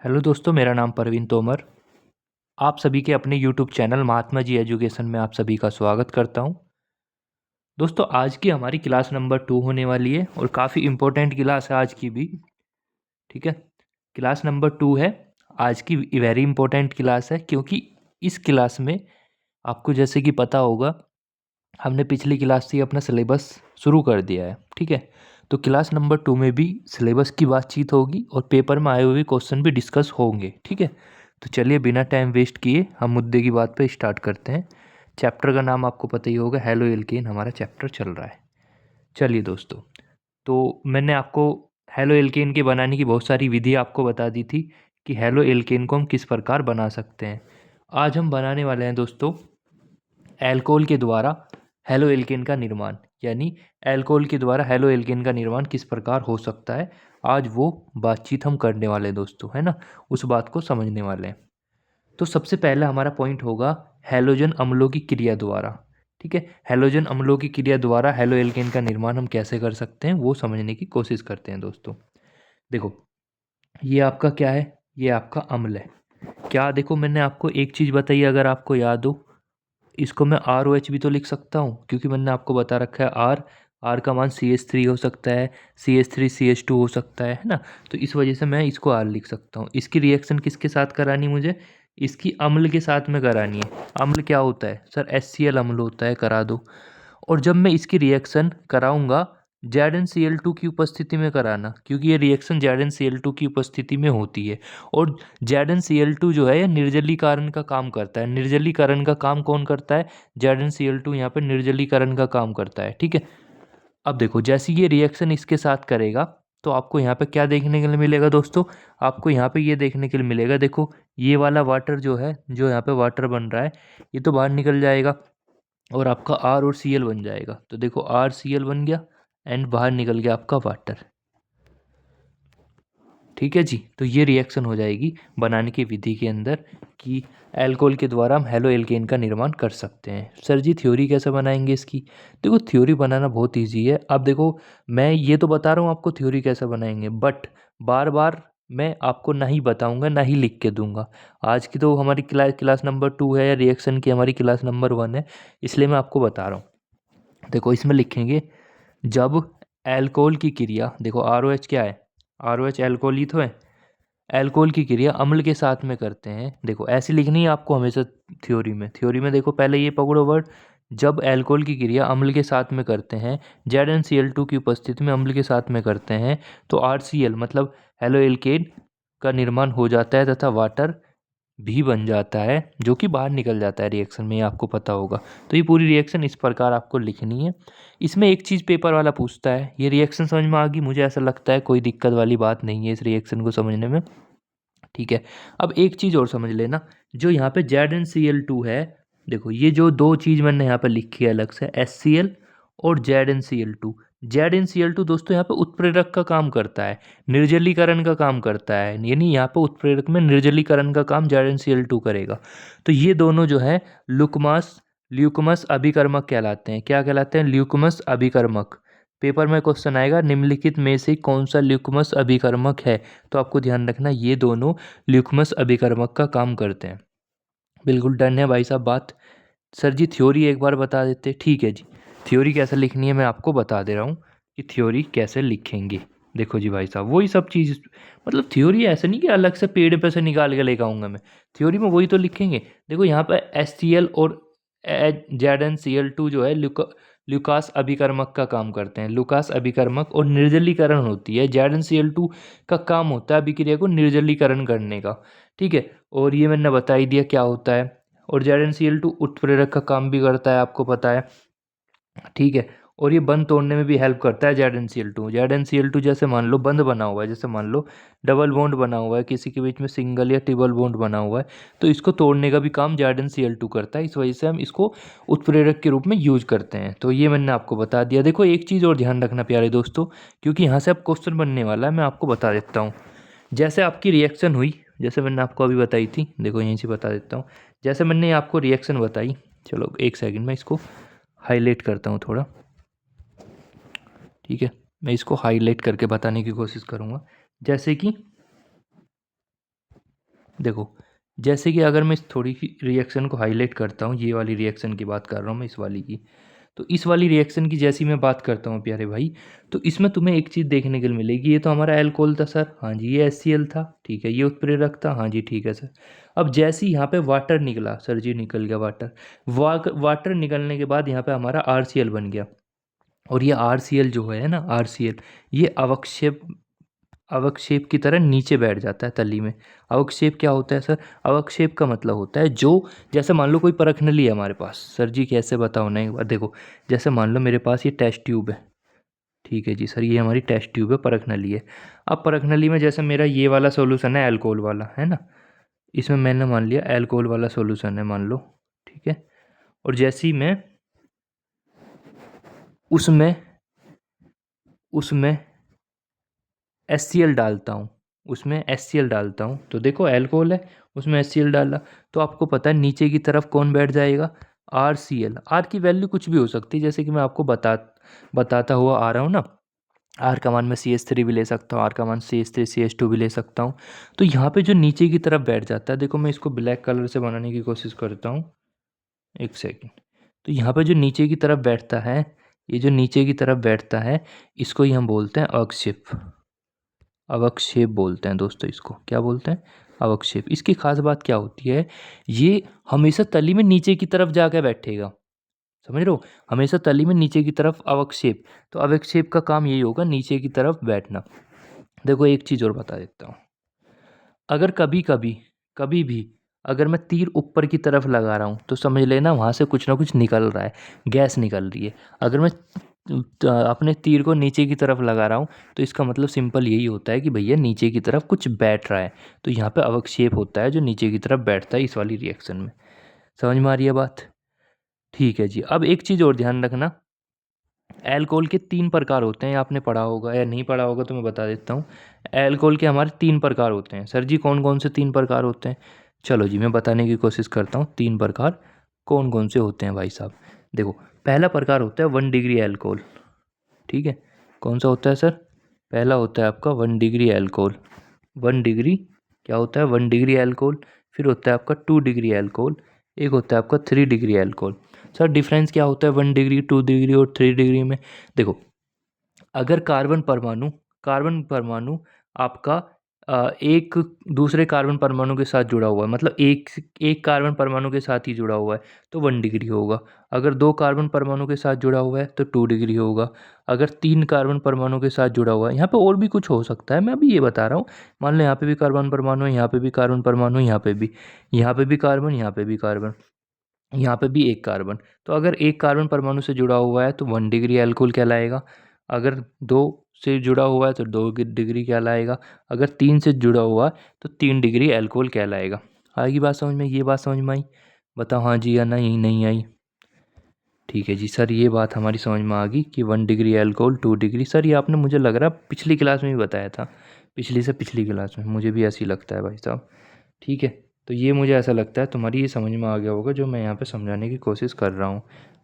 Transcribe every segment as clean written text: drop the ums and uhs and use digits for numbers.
Hello दोस्तों, मेरा नाम परवीन तोमर। आप सभी के अपने YouTube channel Mahatma ji education में आप सभी का स्वागत करता हूं। दोस्तों, आज की हमारी क्लास नंबर 2 होने वाली है और काफ़ी इम्पोर्टेंट क्लास है आज की भी। ठीक है, क्लास नंबर 2 है आज की। वेरी इम्पोर्टेंट क्लास है क्योंकि इस क्लास में आपको जैसे कि पता होगा, हमने पिछली क्लास से ही अपना सिलेबस शुरू कर दिया है। ठीक है, तो क्लास नंबर 2 में भी सिलेबस की बातचीत होगी और पेपर में आए हुए क्वेश्चन भी डिस्कस होंगे। ठीक है, तो चलिए बिना टाइम वेस्ट किए हम मुद्दे की बात पे स्टार्ट करते हैं। चैप्टर का नाम आपको पता ही होगा, हेलो एल्केन हमारा चैप्टर चल रहा है। चलिए दोस्तों, तो मैंने आपको हेलो एल्केन के बनाने की बहुत सारी विधि आपको बता दी थी कि हेलो एल्केन को हम किस प्रकार बना सकते हैं। आज हम बनाने वाले हैं दोस्तों एल्कोहल के द्वारा हेलो एल्केन का निर्माण, यानी एल्कोहल के द्वारा हेलो एल्केन का निर्माण किस प्रकार हो सकता है। आज वो बातचीत हम करने वाले हैं दोस्तों, है ना। उस बात को समझने वाले हैं। तो सबसे पहला हमारा पॉइंट होगा हैलोजन अम्लों की क्रिया द्वारा। ठीक है, हैलोजन अम्लों की क्रिया द्वारा हेलो एल्केन का निर्माण हम कैसे कर सकते हैं वो समझने की कोशिश करते हैं दोस्तों। देखो, ये आपका क्या है, ये आपका अम्ल है। क्या देखो, मैंने आपको एक चीज़ बताई, अगर आपको याद हो, इसको मैं आर ओ एच भी तो लिख सकता हूँ क्योंकि मैंने आपको बता रखा है आर आर का मान सी एच थ्री हो सकता है, C H three C H two हो सकता है ना। तो इस वजह से मैं इसको आर लिख सकता हूँ। इसकी रिएक्शन किसके साथ करानी मुझे, इसकी अम्ल के साथ में करानी है। अम्ल क्या होता है सर, एच सी एल अम्ल होता है, करा दो। और जब मैं इसकी रिएक्शन कराऊंगा ZnCl2 की उपस्थिति में कराना, क्योंकि ये रिएक्शन ZnCl2 की उपस्थिति में होती है। और ZnCl2 जो है ये निर्जलीकरण का काम करता है। निर्जलीकरण का काम कौन करता है, ZnCl2 यहाँ पे निर्जलीकरण का काम करता है। ठीक है, अब देखो जैसे ये रिएक्शन इसके साथ करेगा तो आपको यहाँ पे क्या देखने के लिए मिलेगा दोस्तों, आपको यहाँ पे ये देखने के लिए मिलेगा, देखो ये वाला वाटर जो है, जो यहाँ पे वाटर बन रहा है, ये तो बाहर निकल जाएगा और आपका आर और सी एल बन जाएगा। तो देखो आर सी एल बन गया एंड बाहर निकल गया आपका वाटर। ठीक है जी, तो ये रिएक्शन हो जाएगी बनाने की विधि के अंदर कि अल्कोहल के द्वारा हम हेलो एल्केन का निर्माण कर सकते हैं। सर जी थ्योरी कैसे बनाएंगे इसकी, देखो थ्योरी बनाना बहुत इजी है। अब देखो, मैं ये तो बता रहा हूँ आपको थ्योरी कैसे बनाएंगे, बट बार बार मैं आपको नहीं बताऊंगा, ना ही लिख के दूंगा। आज की तो हमारी क्लास नंबर 2 है, या रिएक्शन की हमारी क्लास नंबर 1 है, इसलिए मैं आपको बता रहा हूँ। देखो इसमें लिखेंगे, जब अल्कोहल की क्रिया, देखो आर ओ एच क्या है, आर ओ एच अल्कोहल ही तो है। अल्कोहल की क्रिया अम्ल के साथ में करते हैं, देखो ऐसे लिखनी है आपको हमेशा। थ्योरी में देखो पहले ये पकड़ो वर्ड, जब अल्कोहल की क्रिया अम्ल के साथ में करते हैं, ZnCl2 की उपस्थिति में अम्ल के साथ में करते हैं, तो RCl मतलब हेलो एल्केन का निर्माण हो जाता है तथा वाटर भी बन जाता है जो कि बाहर निकल जाता है रिएक्शन में, ये आपको पता होगा। तो ये पूरी रिएक्शन इस प्रकार आपको लिखनी है। इसमें एक चीज़ पेपर वाला पूछता है, ये रिएक्शन समझ में आ गई, मुझे ऐसा लगता है कोई दिक्कत वाली बात नहीं है इस रिएक्शन को समझने में। ठीक है, अब एक चीज़ और समझ लेना, जो यहाँ पे ZnCl2 है, देखो ये जो दो चीज़ मैंने यहाँ पे लिखी है अलग से, HCl और ZnCl2। ZnCl2 दोस्तों यहाँ पे उत्प्रेरक का काम करता है, निर्जलीकरण का काम करता है, यानी यहाँ पे उत्प्रेरक में निर्जलीकरण का काम ZnCl2 करेगा। तो ये दोनों जो है ल्यूकमस अभिकर्मक कहलाते हैं। क्या कहलाते हैं, ल्यूकमस अभिकर्मक। पेपर में क्वेश्चन आएगा, निम्नलिखित में से कौन सा ल्यूकमस अभिकर्मक है, तो आपको ध्यान रखना ये दोनों ल्यूकमस अभिकर्मक का काम करते हैं। बिल्कुल डन है भाई साहब बात। सर जी थ्योरी एक बार बता देते, ठीक है जी। थ्योरी कैसे लिखनी है मैं आपको बता दे रहा हूँ कि थ्योरी कैसे लिखेंगे। देखो जी भाई साहब, वही सब चीज़, मतलब थ्योरी ऐसे नहीं कि अलग से पेड़ पे से निकाल के लेकर आऊँगा मैं, थ्योरी में वही तो लिखेंगे। देखो यहाँ पर HCl और ZnCl2 जो है लुकास अभिकर्मक का काम करते हैं, लुकास अभिकर्मक, और निर्जलीकरण होती है। ZnCl2 का काम होता है अभिक्रिया को निर्जलीकरण करने का। ठीक है, और ये मैंने बता ही दिया क्या होता है। और ZnCl2 उत्प्रेरक का काम भी करता है, आपको पता है। ठीक है, और ये बंध तोड़ने में भी हेल्प करता है ZnCl2। जैसे मान लो बंध बना हुआ है, जैसे मान लो डबल बॉन्ड बना हुआ है, किसी के बीच में सिंगल या ट्रिपल बॉन्ड बना हुआ है, तो इसको तोड़ने का भी काम ZnCl2 करता है। इस वजह से हम इसको उत्प्रेरक के रूप में यूज करते हैं। तो ये मैंने आपको बता दिया। देखो एक चीज़ और ध्यान रखना प्यारे दोस्तों, क्योंकि यहाँ से अब क्वेश्चन बनने वाला है, मैं आपको बता देता हूँ। जैसे आपकी रिएक्शन हुई, जैसे मैंने आपको अभी बताई थी, देखो यहीं से बता देता हूँ। जैसे मैंने आपको रिएक्शन बताई, चलो एक सेकंड में इसको हाईलाइट करता हूँ थोड़ा। ठीक है, मैं इसको हाईलाइट करके बताने की कोशिश करूँगा। जैसे कि देखो, जैसे कि अगर मैं इस थोड़ी सी रिएक्शन को हाईलाइट करता हूँ, ये वाली रिएक्शन की बात कर रहा हूँ मैं, इस वाली की। तो इस वाली रिएक्शन की जैसी मैं बात करता हूँ प्यारे भाई, तो इसमें तुम्हें एक चीज़ देखने को मिलेगी। ये तो हमारा एल्कोहल था सर, हाँ जी, ये HCl था, ठीक है। ये उत्प्रेरक था, हाँ जी, ठीक है सर। अब जैसे ही यहाँ पे वाटर निकला सर जी, निकल गया वाटर। वाटर निकलने के बाद यहाँ पे हमारा RCl बन गया। और ये RCl जो है ना, RCl, ये अवक्षेप अवक्षेप की तरह नीचे बैठ जाता है तली में। अवक्षेप क्या होता है सर? अवक्षेप का मतलब होता है जो, जैसे मान लो कोई परखनली है हमारे पास। सर जी कैसे बताओ ना एक बार, देखो, जैसे मान लो मेरे पास ये टेस्ट ट्यूब है, ठीक है जी सर, ये हमारी टेस्ट ट्यूब है, परखनली है। अब परखनली में जैसे मेरा ये वाला सॉल्यूशन है अल्कोहल वाला, है ना, इसमें मैंने मान लिया अल्कोहल वाला सॉल्यूशन है, मान लो, ठीक है। और जैसे ही मैं उसमें उसमें HCl डालता हूँ, उसमें HCl डालता हूँ, तो देखो अल्कोहल है, उसमें HCl डाला, तो आपको पता है नीचे की तरफ कौन बैठ जाएगा? RCl। आर की वैल्यू कुछ भी हो सकती है, जैसे कि मैं आपको बताता हुआ आ रहा हूँ ना। आर का मान मैं CH3 भी ले सकता हूँ, आर का मान CH3 CH2 भी ले सकता हूँ। तो यहाँ पे जो नीचे की तरफ बैठ जाता है, देखो मैं इसको ब्लैक कलर से बनाने की कोशिश करता हूँ, एक सेकेंड। तो यहाँ पे जो नीचे की तरफ बैठता है, ये जो नीचे की तरफ बैठता है, इसको ही हम बोलते हैं अवक्षेप। अवक्षेप बोलते हैं दोस्तों, इसको क्या बोलते हैं? अवक्षेप। इसकी खास बात क्या होती है? ये हमेशा तली में नीचे की तरफ जाकर बैठेगा, समझ रहे हो? हमेशा तली में नीचे की तरफ अवक्षेप। तो अवक्षेप का काम यही होगा, नीचे की तरफ बैठना। देखो एक चीज़ और बता देता हूँ। अगर कभी कभी कभी भी अगर मैं तीर ऊपर की तरफ लगा रहा हूँ, तो समझ लेना वहाँ से कुछ ना कुछ निकल रहा है, गैस निकल रही है। अगर मैं अपने तीर को नीचे की तरफ लगा रहा हूँ, तो इसका मतलब सिंपल यही होता है कि भैया नीचे की तरफ कुछ बैठ रहा है। तो यहाँ पे अवक्षेप होता है जो नीचे की तरफ बैठता है इस वाली रिएक्शन में। समझ में आ रही है बात? ठीक है जी। अब एक चीज़ और ध्यान रखना, अल्कोहल के 3 प्रकार होते हैं, आपने पढ़ा होगा या नहीं पढ़ा होगा तो मैं बता देता हूँ। अल्कोहल के हमारे 3 प्रकार होते हैं। सर जी कौन कौन से 3 प्रकार होते हैं? चलो जी मैं बताने की कोशिश करता हूँ 3 प्रकार कौन कौन से होते हैं भाई साहब। देखो, पहला प्रकार होता है 1 डिग्री अल्कोहल, ठीक है। कौन सा होता है सर? पहला होता है आपका 1 डिग्री अल्कोहल। 1 डिग्री क्या होता है? 1 डिग्री अल्कोहल। फिर होता है आपका 2 डिग्री अल्कोहल। एक होता है आपका 3 डिग्री अल्कोहल। सर डिफरेंस क्या होता है 1 डिग्री, 2 डिग्री और 3 डिग्री में? देखो, अगर कार्बन परमाणु आपका एक दूसरे कार्बन परमाणु के साथ जुड़ा हुआ है, मतलब एक एक कार्बन परमाणु के साथ ही जुड़ा हुआ है, तो 1 डिग्री होगा। अगर 2 कार्बन परमाणु के साथ जुड़ा हुआ है तो 2 डिग्री होगा। अगर 3 कार्बन परमाणु के साथ जुड़ा हुआ है, यहाँ पे और भी कुछ हो सकता है, मैं अभी ये बता रहा हूँ। मान लो यहाँ पे भी कार्बन परमाणु है, यहाँ पे भी कार्बन परमाणु है, यहाँ पे भी कार्बन, यहाँ पे भी कार्बन, यहाँ पे भी एक कार्बन। तो अगर एक कार्बन परमाणु से जुड़ा हुआ है तो 1 डिग्री अल्कोहल कहलाएगा। अगर 2 से जुड़ा हुआ है तो 2 डिग्री कहलाएगा। अगर 3 से जुड़ा हुआ है तो 3 डिग्री अल्कोहल कहलाएगा। आएगी बात समझ में? ये बात समझ में आई? बताओ हाँ जी या नहीं, नहीं आई? ठीक है जी सर, ये बात हमारी समझ में आ गई कि 1 डिग्री अल्कोहल, 2 डिग्री। सर ये आपने मुझे लग रहा पिछली क्लास में भी बताया था, पिछली से पिछली क्लास में, मुझे भी ऐसे ही लगता है भाई साहब। ठीक है, तो ये मुझे ऐसा लगता है तुम्हारी ये समझ में आ गया होगा जो मैं यहाँ पे समझाने की कोशिश कर रहा हूँ।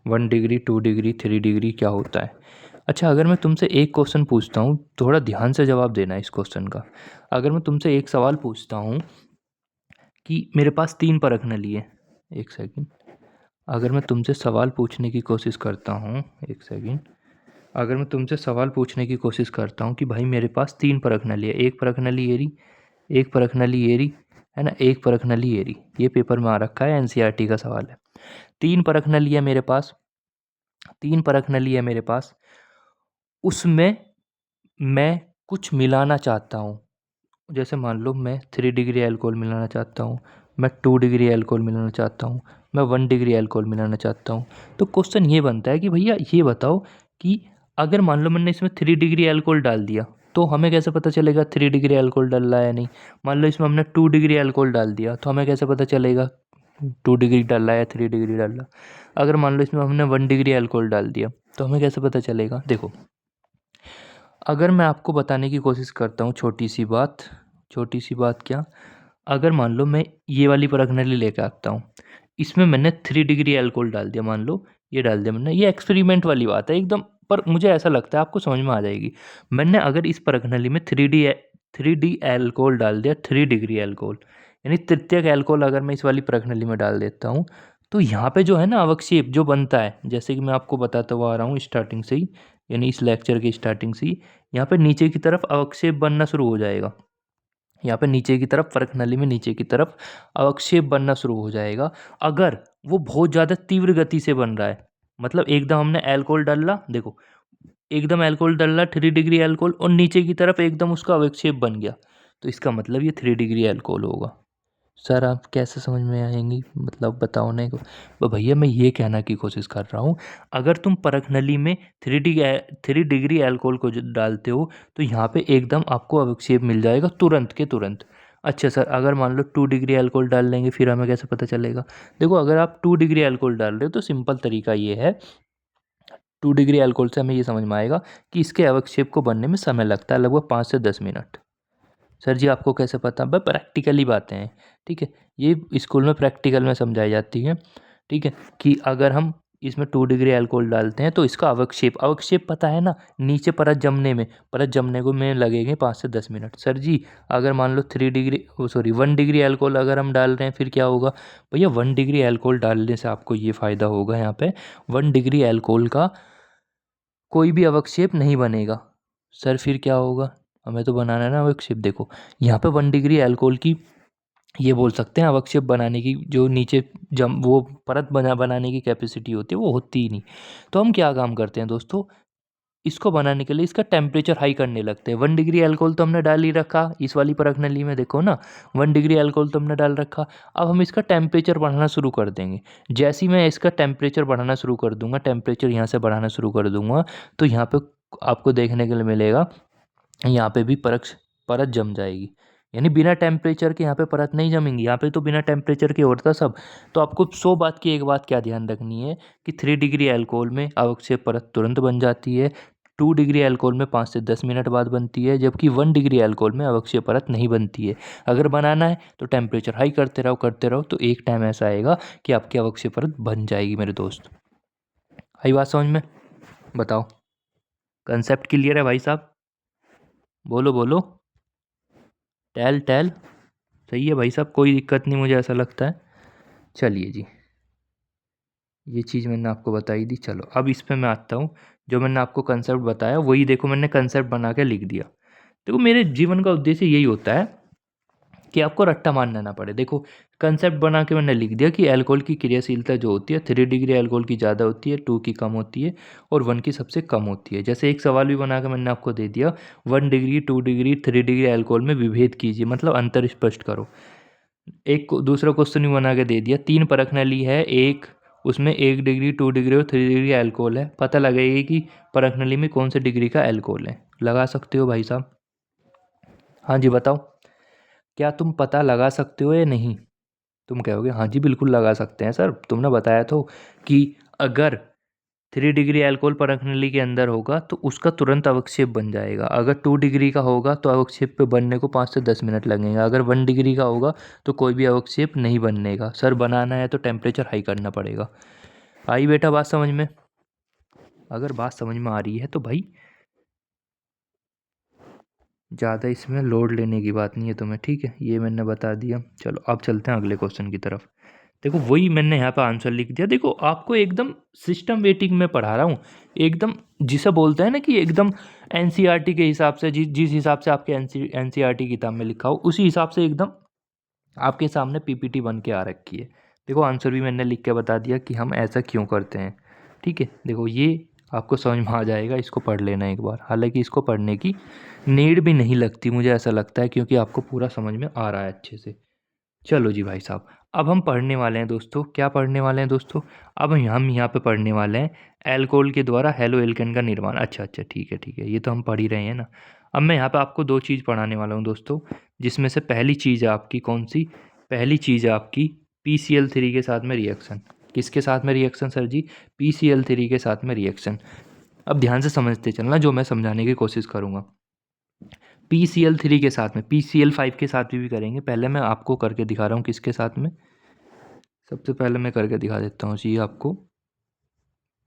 1 डिग्री, 2 डिग्री, 3 डिग्री क्या होता है। अच्छा, अगर मैं तुमसे एक क्वेश्चन पूछता हूँ, थोड़ा ध्यान से जवाब देना है इस क्वेश्चन का। अगर मैं तुमसे एक सवाल पूछता हूँ कि मेरे पास 3 परख नली है, एक सेकंड। अगर मैं तुमसे सवाल पूछने की कोशिश करता हूँ, एक सेकंड। अगर मैं तुमसे सवाल पूछने की कोशिश करता हूँ कि भाई मेरे पास 3 परख नली है, एक परख नली ये रही, एक परख नली ये रही, है ना, एक परख नली ये रही। ये पेपर में आ रखा है, NCERT का सवाल है। 3 परख नली है मेरे पास, 3 परख नली है मेरे पास, उसमें मैं कुछ मिलाना चाहता हूँ। जैसे मान लो मैं 3 डिग्री अल्कोहल मिलाना चाहता हूँ, मैं 2 डिग्री अल्कोहल मिलाना चाहता हूँ, मैं 1 डिग्री अल्कोहल मिलाना चाहता हूँ। तो क्वेश्चन ये बनता है कि भैया ये बताओ कि अगर मान लो मैंने इसमें 3 डिग्री अल्कोहल डाल दिया, तो हमें कैसे पता चलेगा 3 डिग्री अल्कोहल डल रहा है या नहीं। मान लो इसमें हमने 2 डिग्री अल्कोहल डाल दिया, तो हमें कैसे पता चलेगा 2 डिग्री डल रहा है या 3 डिग्री डल रहा। अगर मान लो इसमें हमने 1 डिग्री अल्कोहल डाल दिया, तो हमें कैसे पता चलेगा। देखो, अगर मैं आपको बताने की कोशिश करता हूँ छोटी सी बात, छोटी सी बात क्या, अगर मान लो मैं ये वाली परखनली लेके आता हूँ, इसमें मैंने 3 डिग्री अल्कोहल डाल दिया, मान लो ये डाल दिया मैंने, ये एक्सपेरिमेंट वाली बात है एकदम, पर मुझे ऐसा लगता है आपको समझ में आ जाएगी। मैंने अगर इस परखनली में 3D अल्कोहल डाल दिया, 3 डिग्री अल्कोहल, यानी तृतीयक अल्कोहल अगर मैं इस वाली प्रश्नाली में डाल देता हूँ तो यहाँ पे जो है ना अवक्षेप जो बनता है, जैसे कि मैं आपको बताता हुआ आ रहा हूँ स्टार्टिंग से ही, यानी इस लेक्चर के स्टार्टिंग से ही, यहाँ पे नीचे की तरफ अवक्षेप बनना शुरू हो जाएगा। यहाँ पे नीचे की तरफ प्रश्नाली में नीचे की तरफ अवक्षेप बनना शुरू हो जाएगा अगर वो बहुत ज़्यादा तीव्र गति से बन रहा है। मतलब एकदम हमने अल्कोहल डाला, देखो एकदम अल्कोहल डाला 3 डिग्री अल्कोहल और नीचे की तरफ एकदम उसका अवक्षेप बन गया, तो इसका मतलब ये 3 डिग्री अल्कोहल होगा। सर आप कैसे समझ में आएंगी, मतलब बताओ नहीं को। तो भैया मैं ये कहना की कोशिश कर रहा हूँ, अगर तुम परख नली में 3 डिग्री अल्कोहल को डालते हो तो यहाँ पे एकदम आपको अवक्षेप मिल जाएगा तुरंत के तुरंत। अच्छा सर अगर मान लो 2 डिग्री अल्कोहल डाल लेंगे फिर हमें कैसे पता चलेगा। देखो अगर आप 2 डिग्री अल्कोहल डाल रहे हो तो सिंपल तरीका ये है, 2 डिग्री अल्कोहल से हमें ये समझ में आएगा कि इसके अवक्षेप को बनने में समय लगता है लगभग 5 से 10 मिनट। सर जी आपको कैसे पता, भाई प्रैक्टिकली बातें हैं, ठीक है, ये स्कूल में प्रैक्टिकल में समझाई जाती है, ठीक है, कि अगर हम इसमें 2 डिग्री अल्कोहल डालते हैं तो इसका अवक्षेप अवक्षेप पता है ना, नीचे परत जमने को में लगेंगे 5 से 10 मिनट। सर जी अगर मान लो 3 डिग्री, सॉरी 1 डिग्री अल्कोहल अगर हम डाल रहे हैं फिर क्या होगा। भैया 1 डिग्री अल्कोहल डालने से आपको ये फ़ायदा होगा, यहाँ पे 1 डिग्री अल्कोहल का कोई भी अवक्षेप नहीं बनेगा। सर फिर क्या होगा, हमें तो बनाना है ना अवक्षेप। देखो यहाँ पे 1 डिग्री अल्कोहल की ये बोल सकते हैं अवक्षेप बनाने की जो नीचे जम वो परत बनाने की कैपेसिटी होती है वो होती ही नहीं। तो हम क्या काम करते हैं दोस्तों, इसको बनाने के लिए इसका टेम्परेचर हाई करने लगते हैं। 1 डिग्री अल्कोहल तो हमने डाल ही रखा इस वाली परख नली में, देखो ना 1 डिग्री अल्कोहल तो हमने डाल रखा। अब हम इसका टेम्परेचर बढ़ाना शुरू कर देंगे। जैसे ही मैं इसका टेम्परेचर बढ़ाना शुरू कर दूंगा, टेम्परेचर यहाँ से बढ़ाना शुरू कर दूंगा, तो यहाँ पे आपको देखने के लिए मिलेगा यहाँ पे भी परत जम जाएगी। यानी बिना टेम्परेचर के यहाँ पे परत नहीं जमेंगी, यहाँ पे तो बिना टेम्परेचर के होता सब। तो आपको 100 बात की एक बात क्या ध्यान रखनी है कि 3 डिग्री अल्कोहल में अवक्षेप परत तुरंत बन जाती है, 2 डिग्री अल्कोहल में 5 से 10 मिनट बाद बनती है, जबकि 1 डिग्री अल्कोहल में अवक्षेप परत नहीं बनती है। अगर बनाना है तो टेम्परेचर हाई करते रहो तो एक टाइम ऐसा आएगा कि आपकी अवक्षेप परत बन जाएगी मेरे दोस्त। आई बात समझ में, बताओ कंसेप्ट क्लियर है भाई साहब, बोलो बोलो, टैल सही है भाई साहब, कोई दिक्कत नहीं मुझे ऐसा लगता है। चलिए जी ये चीज़ मैंने आपको बताई दी। चलो अब इस पे मैं आता हूँ, जो मैंने आपको कंसेप्ट बताया वही देखो मैंने कंसेप्ट बना के लिख दिया। देखो मेरे जीवन का उद्देश्य यही होता है कि आपको रट्टा मारना ना पड़े। देखो कंसेप्ट बना के मैंने लिख दिया कि अल्कोहल की क्रियाशीलता जो होती है 3 डिग्री अल्कोहल की ज़्यादा होती है, 2 की कम होती है और 1 की सबसे कम होती है। जैसे एक सवाल भी बना के मैंने आपको दे दिया, 1 डिग्री 2 डिग्री 3 डिग्री अल्कोहल में विभेद कीजिए, मतलब अंतर स्पष्ट करो। दूसरा क्वेश्चन भी बना के दे दिया, 3 परखना ली है, एक उसमें 1 डिग्री 2 डिग्री और 3 डिग्री अल्कोहल है, पता लगेगा कि परखनली में कौन से डिग्री का अल्कोहल है। लगा सकते हो भाई साहब, हाँ जी बताओ, क्या तुम पता लगा सकते हो या नहीं। तुम कहोगे हाँ जी बिल्कुल लगा सकते हैं सर, तुमने बताया तो कि अगर 3 डिग्री अल्कोहल परखनली के अंदर होगा तो उसका तुरंत अवक्षेप बन जाएगा, अगर 2 डिग्री का होगा तो अवक्षेप पे बनने को 5 से 10 मिनट लगेगा, अगर 1 डिग्री का होगा तो कोई भी अवक्षेप नहीं बनने का। सर बनाना है तो टेम्परेचर हाई करना पड़ेगा। आई बेटा बात समझ में, अगर बात समझ में आ रही है तो भाई ज़्यादा इसमें लोड लेने की बात नहीं है तुम्हें, ठीक है, ये मैंने बता दिया। चलो अब चलते हैं अगले क्वेश्चन की तरफ। देखो वही मैंने यहाँ पे आंसर लिख दिया। देखो आपको एकदम सिस्टमेटिक में पढ़ा रहा हूँ, एकदम जिसे बोलते हैं ना कि एकदम एनसीईआरटी के हिसाब से, जिस हिसाब से आपके एनसीईआरटी किताब में लिखा हो उसी हिसाब से एकदम आपके सामने पीपीटी बन के आ रखी है। देखो आंसर भी मैंने लिख के बता दिया कि हम ऐसा क्यों करते हैं, ठीक है। देखो ये आपको समझ में आ जाएगा, इसको पढ़ लेना एक बार, हालांकि इसको पढ़ने की नीड भी नहीं लगती मुझे ऐसा लगता है, क्योंकि आपको पूरा समझ में आ रहा है अच्छे से। चलो जी भाई साहब, अब हम पढ़ने वाले हैं दोस्तों, क्या पढ़ने वाले हैं दोस्तों, अब हम यहाँ पे पढ़ने वाले हैं एल्कोहल के द्वारा हेलो एल्केन का निर्माण। अच्छा अच्छा ठीक है, ये तो हम पढ़ ही रहे हैं ना। अब मैं यहाँ पे आपको 2 चीज़ पढ़ाने वाला हूँ दोस्तों, जिसमें से पहली चीज़ है आपकी कौन सी, पहली चीज़ है आपकी PCl3 के साथ में रिएक्शन। किसके साथ में रिएक्शन सर जी, PCl3 के साथ में रिएक्शन। अब ध्यान से समझते चलना जो मैं समझाने की कोशिश करूँगा। PCl3 के साथ में PCl5 के साथ भी करेंगे, पहले मैं आपको करके दिखा रहा हूँ किसके साथ में, सबसे पहले मैं करके दिखा देता हूँ जी आपको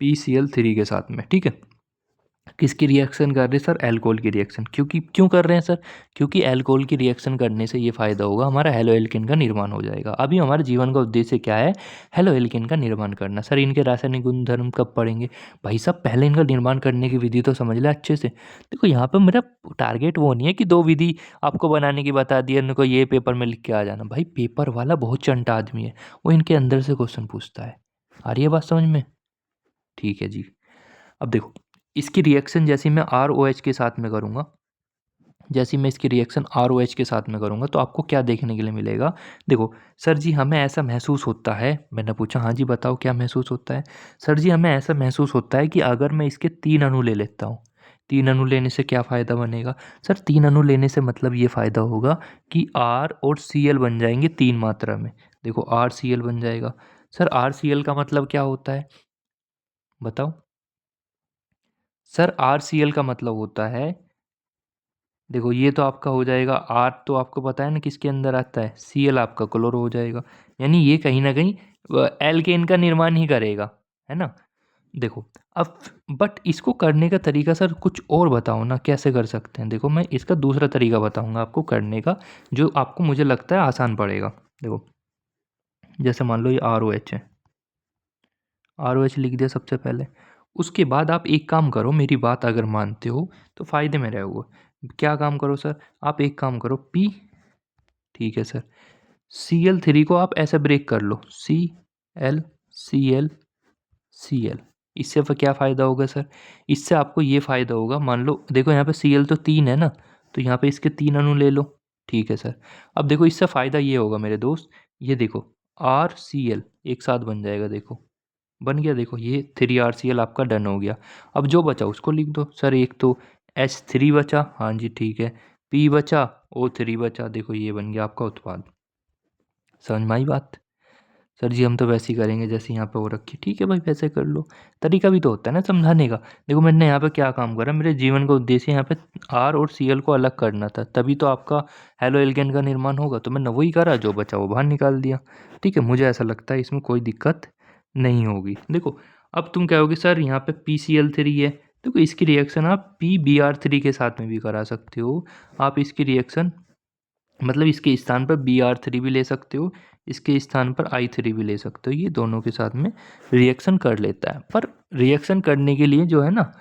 PCl3 के साथ में, ठीक है। किसकी रिएक्शन कर रहे हैं सर? अल्कोहल की रिएक्शन। क्योंकि क्यों कर रहे हैं सर? क्योंकि अल्कोहल की रिएक्शन करने से ये फ़ायदा होगा, हमारा हेलो एल्केन का निर्माण हो जाएगा। अभी हमारे जीवन का उद्देश्य क्या है? हेलो एल्केन का निर्माण करना। सर इनके रासायनिक गुणधर्म कब पढ़ेंगे? भाई साहब पहले इनका निर्माण करने की विधि तो समझ लें अच्छे से। देखो यहाँ पे मेरा टारगेट वो नहीं है कि 2 विधि आपको बनाने की बता दी, इनको ये पेपर में लिख के आ जाना। भाई पेपर वाला बहुत चंटा आदमी है, वो इनके अंदर से क्वेश्चन पूछता है। आ रही है बात समझ में? ठीक है जी। अब देखो इसकी रिएक्शन जैसी मैं ROH के साथ में करूँगा, जैसी मैं इसकी रिएक्शन ROH के साथ में करूँगा तो आपको क्या देखने के लिए मिलेगा? देखो सर जी हमें ऐसा महसूस होता है, मैंने पूछा हाँ जी बताओ क्या महसूस होता है? सर जी हमें ऐसा महसूस होता है कि अगर मैं इसके 3 अणु ले लेता हूँ, 3 अणु लेने से क्या फ़ायदा बनेगा? सर 3 अणु लेने से मतलब ये फ़ायदा होगा कि R और Cl बन जाएँगे 3 मात्रा में। देखो RCl बन जाएगा। सर RCl का मतलब क्या होता है? बताओ? सर RCl का मतलब होता है, देखो ये तो आपका हो जाएगा, R तो आपको पता है ना किसके अंदर आता है? Cl आपका क्लोरो हो जाएगा। यानी ये कहीं न कहीं एल्केन का निर्माण ही करेगा, है ना? देखो अब बट इसको करने का तरीका सर कुछ और बताओ ना कैसे कर सकते हैं? देखो मैं इसका दूसरा तरीका बताऊँगा आपको करने का, जो आपको मुझे लगता है आसान पड़ेगा। देखो जैसे मान लो ये ROH है, ROH लिख दिया सबसे पहले। उसके बाद आप एक काम करो, मेरी बात अगर मानते हो तो फ़ायदे में रहोगे। क्या काम करो सर? आप एक काम करो P, ठीक है सर, Cl3 को आप ऐसे ब्रेक कर लो, Cl Cl Cl। इससे फिर क्या फ़ायदा होगा सर? इससे आपको ये फ़ायदा होगा, मान लो देखो यहाँ पे Cl तो 3 है ना, तो यहाँ पे इसके 3 अणु ले लो, ठीक है सर। अब देखो इससे फ़ायदा ये होगा मेरे दोस्त, ये देखो RCl एक साथ बन जाएगा, देखो बन गया, देखो ये 3RCl आपका डन हो गया। अब जो बचा उसको लिख दो सर, एक तो H3 बचा, हाँ जी ठीक है, P बचा, O3 बचा, देखो ये बन गया आपका उत्पाद। समझ में आई बात? सर जी हम तो वैसे ही करेंगे जैसे यहाँ पे हो रखी। ठीक है भाई वैसे कर लो, तरीका भी तो होता है ना समझाने का। देखो मैंने यहाँ पे क्या काम करा, मेरे जीवन का उद्देश्य यहाँ पे R और Cl को अलग करना था, तभी तो आपका हेलो एल्केन का निर्माण होगा। तो मैंने वही करा, जो बचा वो बाहर निकाल दिया। ठीक है, मुझे ऐसा लगता है इसमें कोई दिक्कत नहीं होगी। देखो अब तुम कहोगे सर यहाँ पे PCl3 है, देखो इसकी रिएक्शन आप PBr3 के साथ में भी करा सकते हो। आप इसकी रिएक्शन मतलब इसके स्थान पर Br3 भी ले सकते हो, इसके स्थान पर I3 भी ले सकते हो, ये दोनों के साथ में रिएक्शन कर लेता है। पर रिएक्शन करने के लिए जो है ना,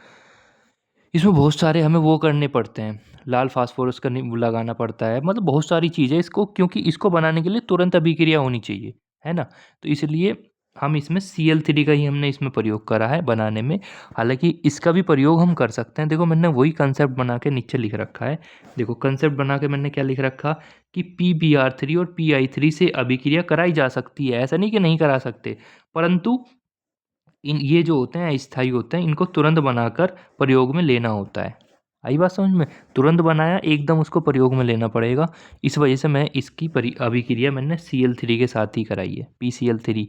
इसमें बहुत सारे हमें वो करने पड़ते हैं, लाल फास्फोरस करने लगाना पड़ता है, मतलब बहुत सारी चीज़ें इसको, क्योंकि इसको बनाने के लिए तुरंत अभिक्रिया होनी चाहिए, है ना? तो इसलिए हम इसमें Cl3 का ही हमने इसमें प्रयोग करा है बनाने में। हालाँकि इसका भी प्रयोग हम कर सकते हैं। देखो मैंने वही कंसेप्ट बना के नीचे लिख रखा है। देखो कंसेप्ट बना के मैंने क्या लिख रखा कि PBr3 और PI3 से अभिक्रिया कराई जा सकती है। ऐसा नहीं कि नहीं करा सकते, परंतु इन ये जो होते हैं अस्थायी होते हैं, इनको तुरंत बनाकर प्रयोग में लेना होता है। आई बात समझ में? तुरंत बनाया एकदम उसको प्रयोग में लेना पड़ेगा। इस वजह से मैं इसकी अभिक्रिया मैंने Cl3 के साथ ही कराई है। PCl3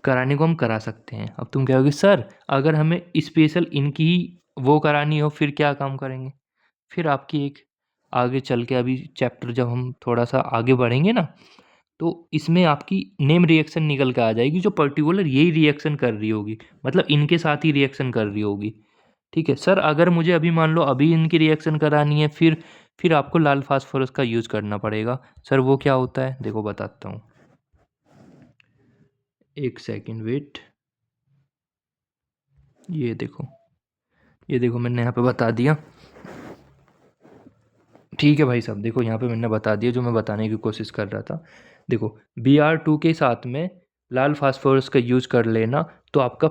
कराने को हम करा सकते हैं। अब तुम कहोगे सर अगर हमें स्पेशल इनकी ही वो करानी हो फिर क्या काम करेंगे? फिर आपकी एक आगे चल के अभी चैप्टर जब हम थोड़ा सा आगे बढ़ेंगे ना, तो इसमें आपकी नेम रिएक्शन निकल के आ जाएगी, जो पर्टिकुलर यही रिएक्शन कर रही होगी, मतलब इनके साथ ही रिएक्शन कर रही होगी। ठीक है सर, अगर मुझे अभी मान लो अभी इनकी रिएक्शन करानी है, फिर आपको लाल फास्फोरस का यूज़ करना पड़ेगा। सर वो क्या होता है? देखो बताता हूँ, एक सेकेंड वेट। ये देखो, ये देखो मैंने यहाँ पे बता दिया। ठीक है भाई साहब, देखो यहाँ पे मैंने बता दिया जो मैं बताने की कोशिश कर रहा था। देखो Br2 के साथ में लाल फास्फोरस का यूज़ कर लेना तो आपका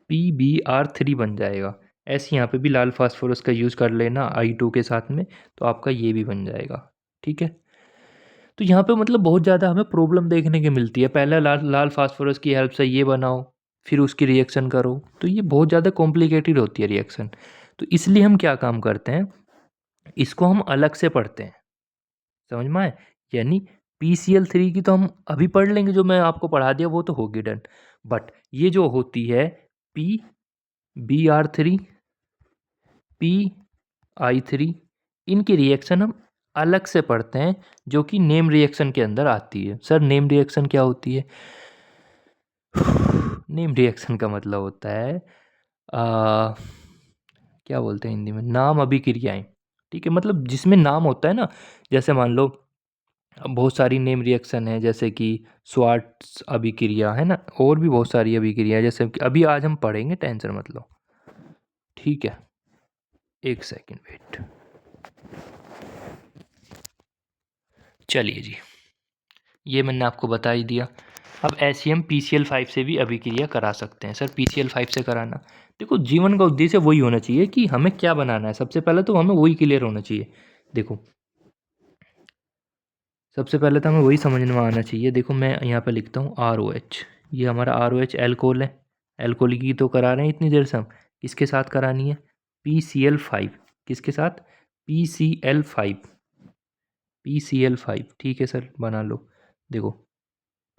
PBr3 बन जाएगा। ऐसे यहाँ पे भी लाल फास्फोरस का यूज़ कर लेना I2 के साथ में, तो आपका ये भी बन जाएगा। ठीक है, तो यहाँ पे मतलब बहुत ज़्यादा हमें प्रॉब्लम देखने की मिलती है। पहले लाल लाल फास्फोरस की हेल्प से ये बनाओ, फिर उसकी रिएक्शन करो, तो ये बहुत ज़्यादा कॉम्प्लिकेटेड होती है रिएक्शन। तो इसलिए हम क्या काम करते हैं, इसको हम अलग से पढ़ते हैं। समझ में आए? यानी PCl3 की तो हम अभी पढ़ लेंगे, जो मैं आपको पढ़ा दिया वो तो होगी डन। बट ये जो होती है PBr3 PI3, इनकी रिएक्शन हम अलग से पढ़ते हैं, जो कि नेम रिएक्शन के अंदर आती है। सर नेम रिएक्शन क्या होती है? नेम रिएक्शन का मतलब होता है आ, क्या बोलते हैं हिंदी में, नाम अभिक्रियाएं। ठीक है, मतलब जिसमें नाम होता है ना, जैसे मान लो बहुत सारी नेम रिएक्शन है, जैसे कि स्वार्ट्स अभिक्रिया है ना, और भी बहुत सारी अभिक्रिया है, जैसे कि अभी आज हम पढ़ेंगे, टेंशन मत लो। ठीक है, एक सेकंड वेट। चलिए जी, ये मैंने आपको बता ही दिया। अब एसईएम PCl5 से भी अभिक्रिया करा सकते हैं। सर PCl5 से कराना, देखो जीवन का उद्देश्य वही होना चाहिए कि हमें क्या बनाना है, सबसे पहले तो हमें वही क्लियर होना चाहिए। देखो सबसे पहले तो हमें वही समझ में आना चाहिए। देखो मैं यहाँ पे लिखता हूँ ROH, ये हमारा ROH एल्कोहल है, एल्कोहल की तो करा रहे हैं इतनी देर से हम। किसके साथ करानी है, PCl5, किसके साथ, PCl5, PCl5। ठीक है सर, बना लो। देखो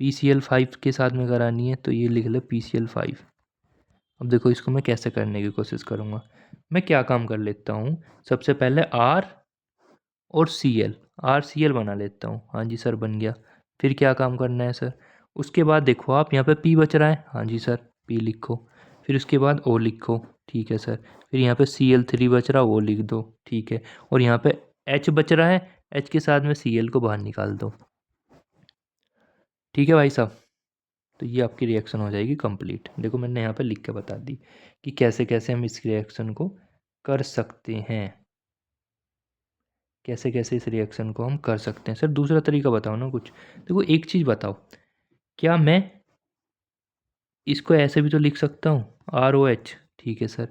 PCl5 के साथ में करानी है, तो ये लिख लो PCl5। अब देखो इसको मैं कैसे करने की कोशिश करूँगा। मैं क्या काम कर लेता हूँ, सबसे पहले R और Cl, RCl बना लेता हूँ। हाँ जी सर, बन गया। फिर क्या काम करना है सर, उसके बाद देखो आप यहाँ पे P बच रहा है, हाँ जी सर P लिखो। फिर उसके बाद O लिखो, ठीक है सर। फिर यहाँ पे Cl3 बच रहा, वो लिख दो, ठीक है। और यहाँ पे H बच रहा है, H के साथ में Cl को बाहर निकाल दो। ठीक है भाई साहब, तो ये आपकी रिएक्शन हो जाएगी कंप्लीट। देखो मैंने यहाँ पे लिख के बता दी कि कैसे कैसे हम इस रिएक्शन को कर सकते हैं, कैसे कैसे इस रिएक्शन को हम कर सकते हैं। सर दूसरा तरीका बताओ ना कुछ। देखो एक चीज़ बताओ, क्या मैं इसको ऐसे भी तो लिख सकता हूँ, ROH, ठीक है सर।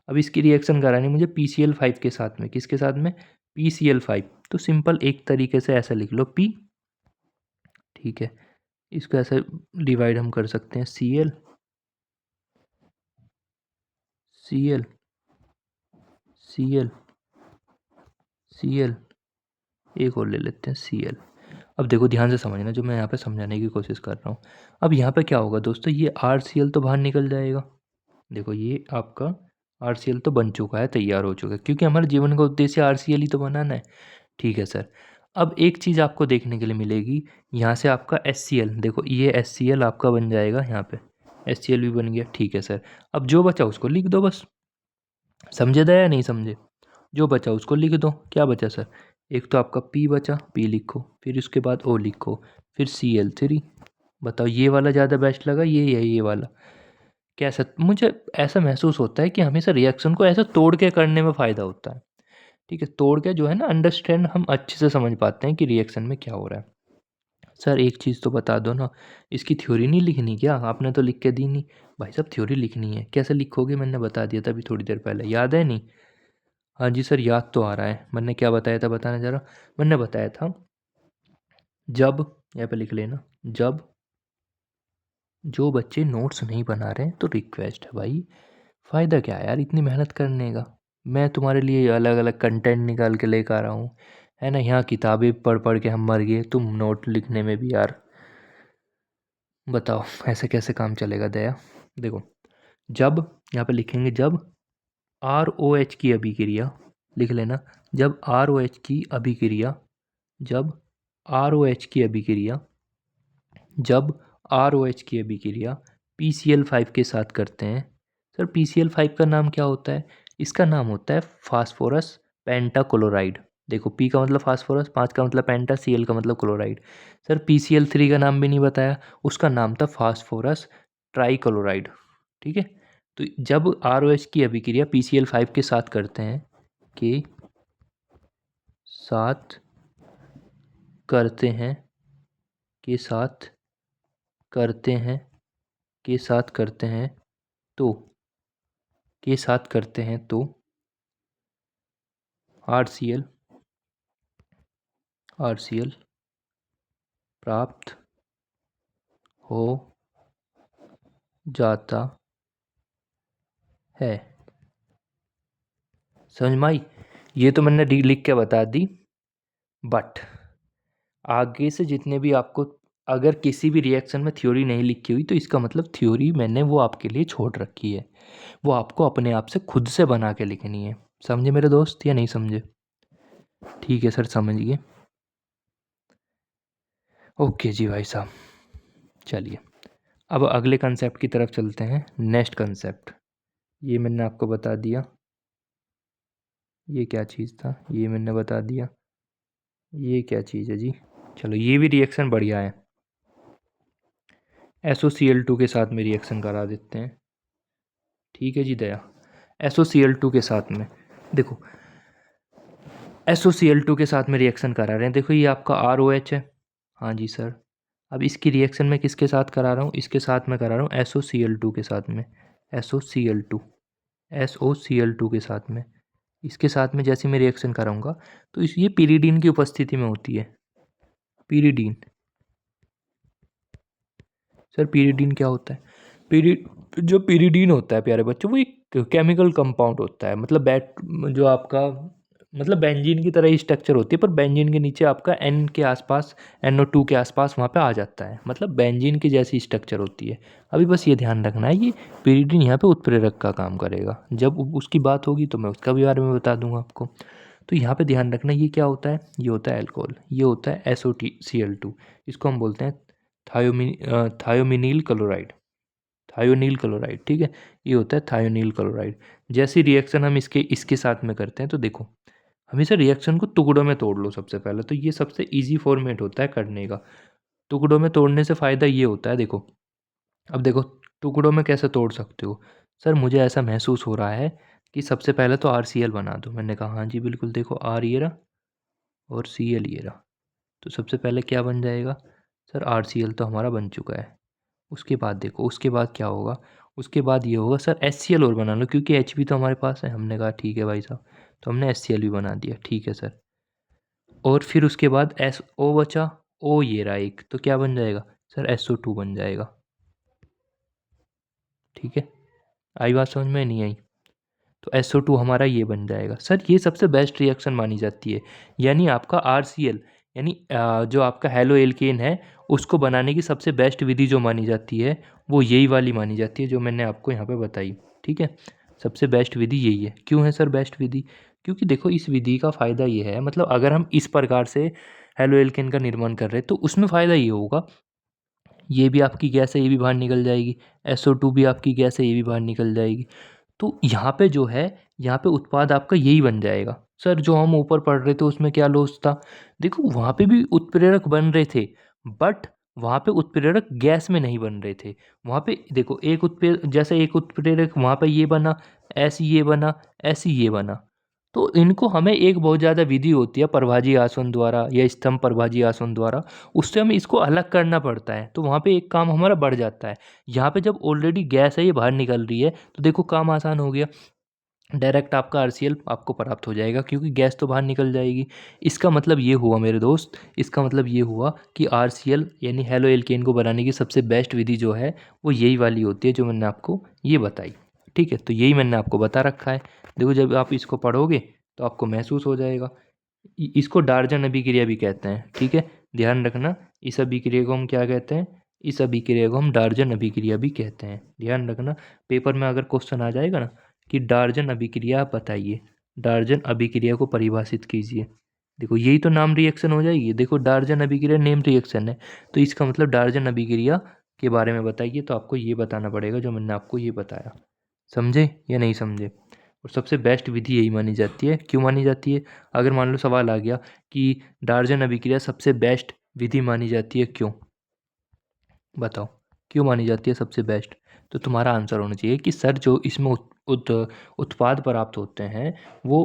अब इसकी रिएक्शन करानी मुझे PCl5 के साथ में, किसके साथ में, PCl5। तो सिंपल एक तरीके से ऐसा लिख लो P, ठीक है। इसको ऐसे डिवाइड हम कर सकते हैं, Cl, Cl, Cl, Cl, एक और ले लेते हैं Cl। अब देखो ध्यान से समझना, जो मैं यहाँ पे समझाने की कोशिश कर रहा हूँ। अब यहाँ पे क्या होगा दोस्तों, ये RCl तो बाहर निकल जाएगा। देखो ये आपका RCl तो बन चुका है, तैयार हो चुका है, क्योंकि हमारे जीवन का उद्देश्य RCl ही तो बनाना है। ठीक है सर। अब एक चीज़ आपको देखने के लिए मिलेगी, यहाँ से आपका HCl, देखो ये HCl आपका बन जाएगा, यहाँ पे HCl भी बन गया। ठीक है सर, अब जो बचा उसको लिख दो बस। समझे दया या नहीं समझे, जो बचा उसको लिख दो। क्या बचा सर, एक तो आपका P बचा, P लिखो, फिर उसके बाद O लिखो, फिर Cl3। बताओ ये वाला ज़्यादा बेस्ट लगा, ये या ये वाला, कैसा। मुझे ऐसा महसूस होता है कि हमेशा रिएक्शन को ऐसा तोड़ के करने में फ़ायदा होता है। ठीक है, तोड़ के जो है ना, अंडरस्टैंड हम अच्छे से समझ पाते हैं कि रिएक्शन में क्या हो रहा है। सर एक चीज़ तो बता दो ना, इसकी थ्योरी नहीं लिखनी क्या, आपने तो लिख के दी नहीं। भाई साहब थ्योरी लिखनी है, कैसे लिखोगे, मैंने बता दिया था अभी थोड़ी देर पहले, याद है नहीं। हाँ जी सर याद तो आ रहा है, मैंने क्या बताया था, बताना जरा। मैंने बताया था जब, यहाँ पे लिख लेना, जब जो बच्चे नोट्स नहीं बना रहे हैं तो रिक्वेस्ट है भाई, फ़ायदा क्या है यार इतनी मेहनत करने का। मैं तुम्हारे लिए अलग अलग कंटेंट निकाल के लेकर आ रहा हूँ, है ना। यहाँ किताबें पढ़ पढ़ के हम मर गए, तुम नोट लिखने में भी यार, बताओ ऐसे कैसे काम चलेगा दया। देखो जब, यहाँ पे लिखेंगे जब ROH की अभिक्रिया, लिख लेना, जब ROH की अभिक्रिया, जब ROH की अभिक्रिया, जब ROH की अभिक्रिया PCl5 के साथ करते हैं। सर PCl5 का नाम क्या होता है, इसका नाम होता है फास्फोरस पेंटाक्लोराइड। देखो P का मतलब फास्फोरस, 5 का मतलब पेंटा, Cl का मतलब क्लोराइड। सर PCl3 का नाम भी नहीं बताया, उसका नाम था फास्फोरस ट्राइक्लोराइड। ठीक है, तो जब ROH की अभिक्रिया PCl5 के साथ करते हैं, के साथ करते हैं, के साथ करते हैं, के साथ करते हैं, तो के साथ करते हैं तो RCl, RCl प्राप्त हो जाता है। समझ में आई, ये तो मैंने लिख के बता दी, बट आगे से जितने भी आपको, अगर किसी भी रिएक्शन में थ्योरी नहीं लिखी हुई तो इसका मतलब थ्योरी मैंने वो आपके लिए छोड़ रखी है, वो आपको अपने आप से खुद से बना के लिखनी है। समझे मेरे दोस्त या नहीं समझे। ठीक है सर, समझ गए। ओके जी भाई साहब, चलिए अब अगले कंसेप्ट की तरफ चलते हैं। नेक्स्ट कंसेप्ट, ये मैंने आपको बता दिया ये क्या चीज़ था, ये मैंने बता दिया। ये क्या चीज़ है जी? चलो ये भी रिएक्शन बढ़िया है। SOCl2 के साथ में रिएक्शन करा देते हैं। ठीक है जी दया। SOCl2 के साथ में देखो, SOCl2 के साथ में रिएक्शन करा रहे हैं। देखो ये आपका ROH है। हाँ जी सर। अब इसकी रिएक्शन मैं किसके साथ करा रहा हूँ? इसके साथ में करा रहा हूँ SOCl2 के साथ में। SOCl2, SOCl2 के साथ में, इसके साथ में जैसे मैं रिएक्शन कराऊंगा तो इस ये पीरिडीन की उपस्थिति में होती है। पीरिडीन। सर पीरिडीन क्या होता है? पीरि जो पीरिडीन होता है प्यारे बच्चों, वो एक केमिकल कंपाउंड होता है। मतलब जो आपका मतलब बेंजीन की तरह ही स्ट्रक्चर होती है, पर बेंजीन के नीचे आपका एन के आसपास, NO2 के आसपास वहाँ पे आ जाता है। मतलब बेंजीन की जैसी स्ट्रक्चर होती है। अभी बस ये ध्यान रखना है, ये पीरिडीन यहाँ पे उत्प्रेरक का काम करेगा। जब उसकी बात होगी तो मैं उसका भी बारे में बता दूंगा आपको। तो यहाँ पे ध्यान रखना, ये क्या होता है? ये होता है अल्कोहल, ये होता है SOCl2। इसको हम बोलते हैं थायोमिनिल क्लोराइड। थायोनील क्लोराइड, ठीक है। ये होता है थायोनील क्लोराइड। जैसी रिएक्शन हम इसके इसके साथ में करते हैं तो देखो, हमेशा रिएक्शन को टुकड़ों में तोड़ लो सबसे पहले। तो ये सबसे इजी फॉर्मेट होता है करने का। टुकड़ों में तोड़ने से फ़ायदा ये होता है, देखो अब देखो टुकड़ों में कैसे तोड़ सकते हो? सर मुझे ऐसा महसूस हो रहा है कि सबसे पहले तो RCl बना दो। मैंने कहा हाँ जी बिल्कुल, देखो R ये रहा और Cl ये रहा। तो सबसे पहले क्या बन जाएगा? सर RCl तो हमारा बन चुका है। उसके बाद देखो, उसके बाद क्या होगा? उसके बाद ये होगा सर HCl और बना लो, क्योंकि H भी तो हमारे पास है। हमने कहा ठीक है भाई साहब, तो हमने HCl भी बना दिया, ठीक है सर। और फिर उसके बाद SO बचा, O ये रहा एक, तो क्या बन जाएगा? सर SO2 बन जाएगा। ठीक है, आई बात समझ में? नहीं आई? तो SO2 हमारा ये बन जाएगा। सर ये सबसे बेस्ट रिएक्शन मानी जाती है। यानी आपका RCl, यानी जो आपका हेलो एल्केन है, उसको बनाने की सबसे बेस्ट विधि जो मानी जाती है वो यही वाली मानी जाती है जो मैंने आपको यहाँ पे बताई। ठीक है, सबसे बेस्ट विधि यही है। क्यों है सर बेस्ट विधि? क्योंकि देखो इस विधि का फ़ायदा ये है, मतलब अगर हम इस प्रकार से हेलो एल्केन का निर्माण कर रहे हैं तो उसमें फ़ायदा ये होगा, ये भी आपकी गैस है, ये भी बाहर निकल जाएगी। SO2 भी आपकी गैस है, ये भी बाहर निकल जाएगी। तो यहाँ पे जो है, यहाँ पे उत्पाद आपका यही बन जाएगा। सर जो हम ऊपर पढ़ रहे थे उसमें क्या लॉस था? देखो वहाँ पे भी उत्प्रेरक बन रहे थे, बट वहाँ पे उत्प्रेरक गैस में नहीं बन रहे थे। वहाँ पे देखो एक जैसे एक उत्प्रेरक वहाँ पे ये बना, ऐसे ये बना, ऐसे ये बना। तो इनको हमें एक बहुत ज़्यादा विधि होती है प्रभाजी आसवन द्वारा या स्तंभ प्रभाजी आसवन द्वारा, उससे हमें इसको अलग करना पड़ता है। तो वहाँ पे एक काम हमारा बढ़ जाता है। यहाँ पे जब ऑलरेडी गैस है ये बाहर निकल रही है तो देखो काम आसान हो गया। डायरेक्ट आपका RCl आपको प्राप्त हो जाएगा, क्योंकि गैस तो बाहर निकल जाएगी। इसका मतलब ये हुआ मेरे दोस्त, इसका मतलब ये हुआ कि RCl यानी हेलो एल्केन को बनाने की सबसे बेस्ट विधि जो है वो यही वाली होती है जो मैंने आपको ये बताई। ठीक है, तो यही मैंने आपको बता रखा है। देखो जब आप इसको पढ़ोगे तो आपको महसूस हो जाएगा। इसको डार्जन अभिक्रिया भी कहते हैं। ठीक है, ध्यान रखना, इस अभिक्रिया को हम क्या कहते हैं? इस अभिक्रिया को हम डार्जन अभिक्रिया भी कहते हैं। ध्यान रखना, पेपर में अगर क्वेश्चन आ जाएगा ना कि डार्जन अभिक्रिया आप बताइए, डार्जन अभिक्रिया को परिभाषित कीजिए। देखो यही तो नाम रिएक्शन हो जाएगी। देखो डार्जन अभिक्रिया नेम रिएक्शन है, तो इसका मतलब डार्जन अभिक्रिया के बारे में बताइए। तो आपको ये बताना पड़ेगा जो मैंने आपको ये बताया। समझे या नहीं समझे? और सबसे बेस्ट विधि यही मानी जाती है। क्यों मानी जाती है? अगर मान लो सवाल आ गया कि डार्जन अभिक्रिया सबसे बेस्ट विधि मानी जाती है, क्यों? बताओ क्यों मानी जाती है सबसे बेस्ट? तो तुम्हारा आंसर होना चाहिए कि सर जो इसमें उत्पाद प्राप्त होते हैं वो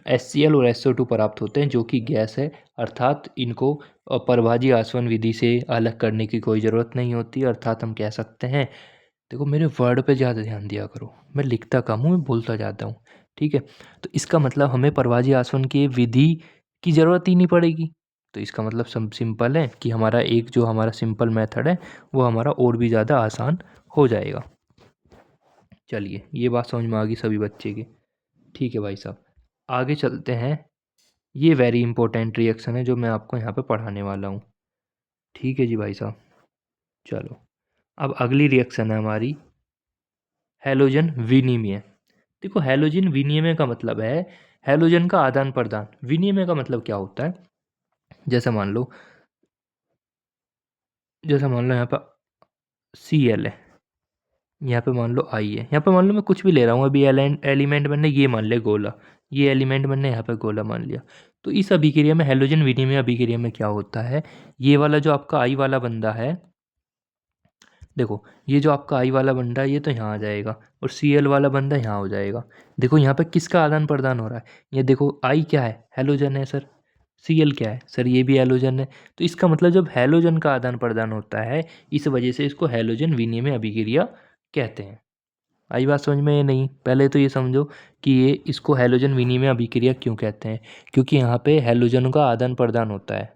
HCl और SO2 प्राप्त होते हैं जो कि गैस है, अर्थात इनको प्रभाजी आसवन विधि से अलग करने की कोई ज़रूरत नहीं होती। अर्थात हम कह सकते हैं, देखो मेरे वर्ड पे ज़्यादा ध्यान दिया करो, मैं लिखता कम हूँ, मैं बोलता ज़्यादा हूँ। ठीक है, तो इसका मतलब हमें प्रभाजी आसवन की विधि की ज़रूरत ही नहीं पड़ेगी। तो इसका मतलब सिंपल है कि हमारा एक जो हमारा सिंपल मेथड है वो हमारा और भी ज़्यादा आसान हो जाएगा। चलिए ये बात समझ में आ गई सभी बच्चे की। ठीक है भाई साहब, आगे चलते हैं। ये वेरी इंपॉर्टेंट रिएक्शन है जो मैं आपको यहाँ पे पढ़ाने वाला हूँ। ठीक है जी भाई साहब, चलो अब अगली रिएक्शन है हमारी हैलोजन विनिमय। देखो हैलोजन विनिमय का मतलब है हैलोजन का आदान प्रदान। विनिमय का मतलब क्या होता है? जैसे मान लो, यहाँ पर Cl है, यहाँ पे मान लो I है, यहाँ पे मान लो मैं कुछ भी ले रहा हूँ। अभी एलिमेंट मैंने ये मान लिया गोला, ये एलिमेंट मैंने यहाँ पे गोला मान लिया। तो इस अभिक्रिया में, हैलोजन विनिमय अभिक्रिया में क्या होता है, ये वाला जो आपका आई वाला बंदा है, देखो ये जो आपका आई वाला बंदा है ये तो यहाँ आ जाएगा और सी एल वाला बंदा यहाँ हो जाएगा। देखो यहाँ पे किसका आदान प्रदान हो रहा है, ये देखो आई क्या है, हैलोजन है सर, सी एल क्या है सर, ये भी हैलोजन है। तो इसका मतलब जब हैलोजन का आदान प्रदान होता है, इस वजह से इसको हैलोजन विनिमय अभिक्रिया कहते हैं। आई बात समझ में? नहीं, पहले तो ये समझो कि ये इसको हैलोजन विनिमय अभिक्रिया क्यों कहते हैं, क्योंकि यहाँ पे हैलोजनों का आदान प्रदान होता है,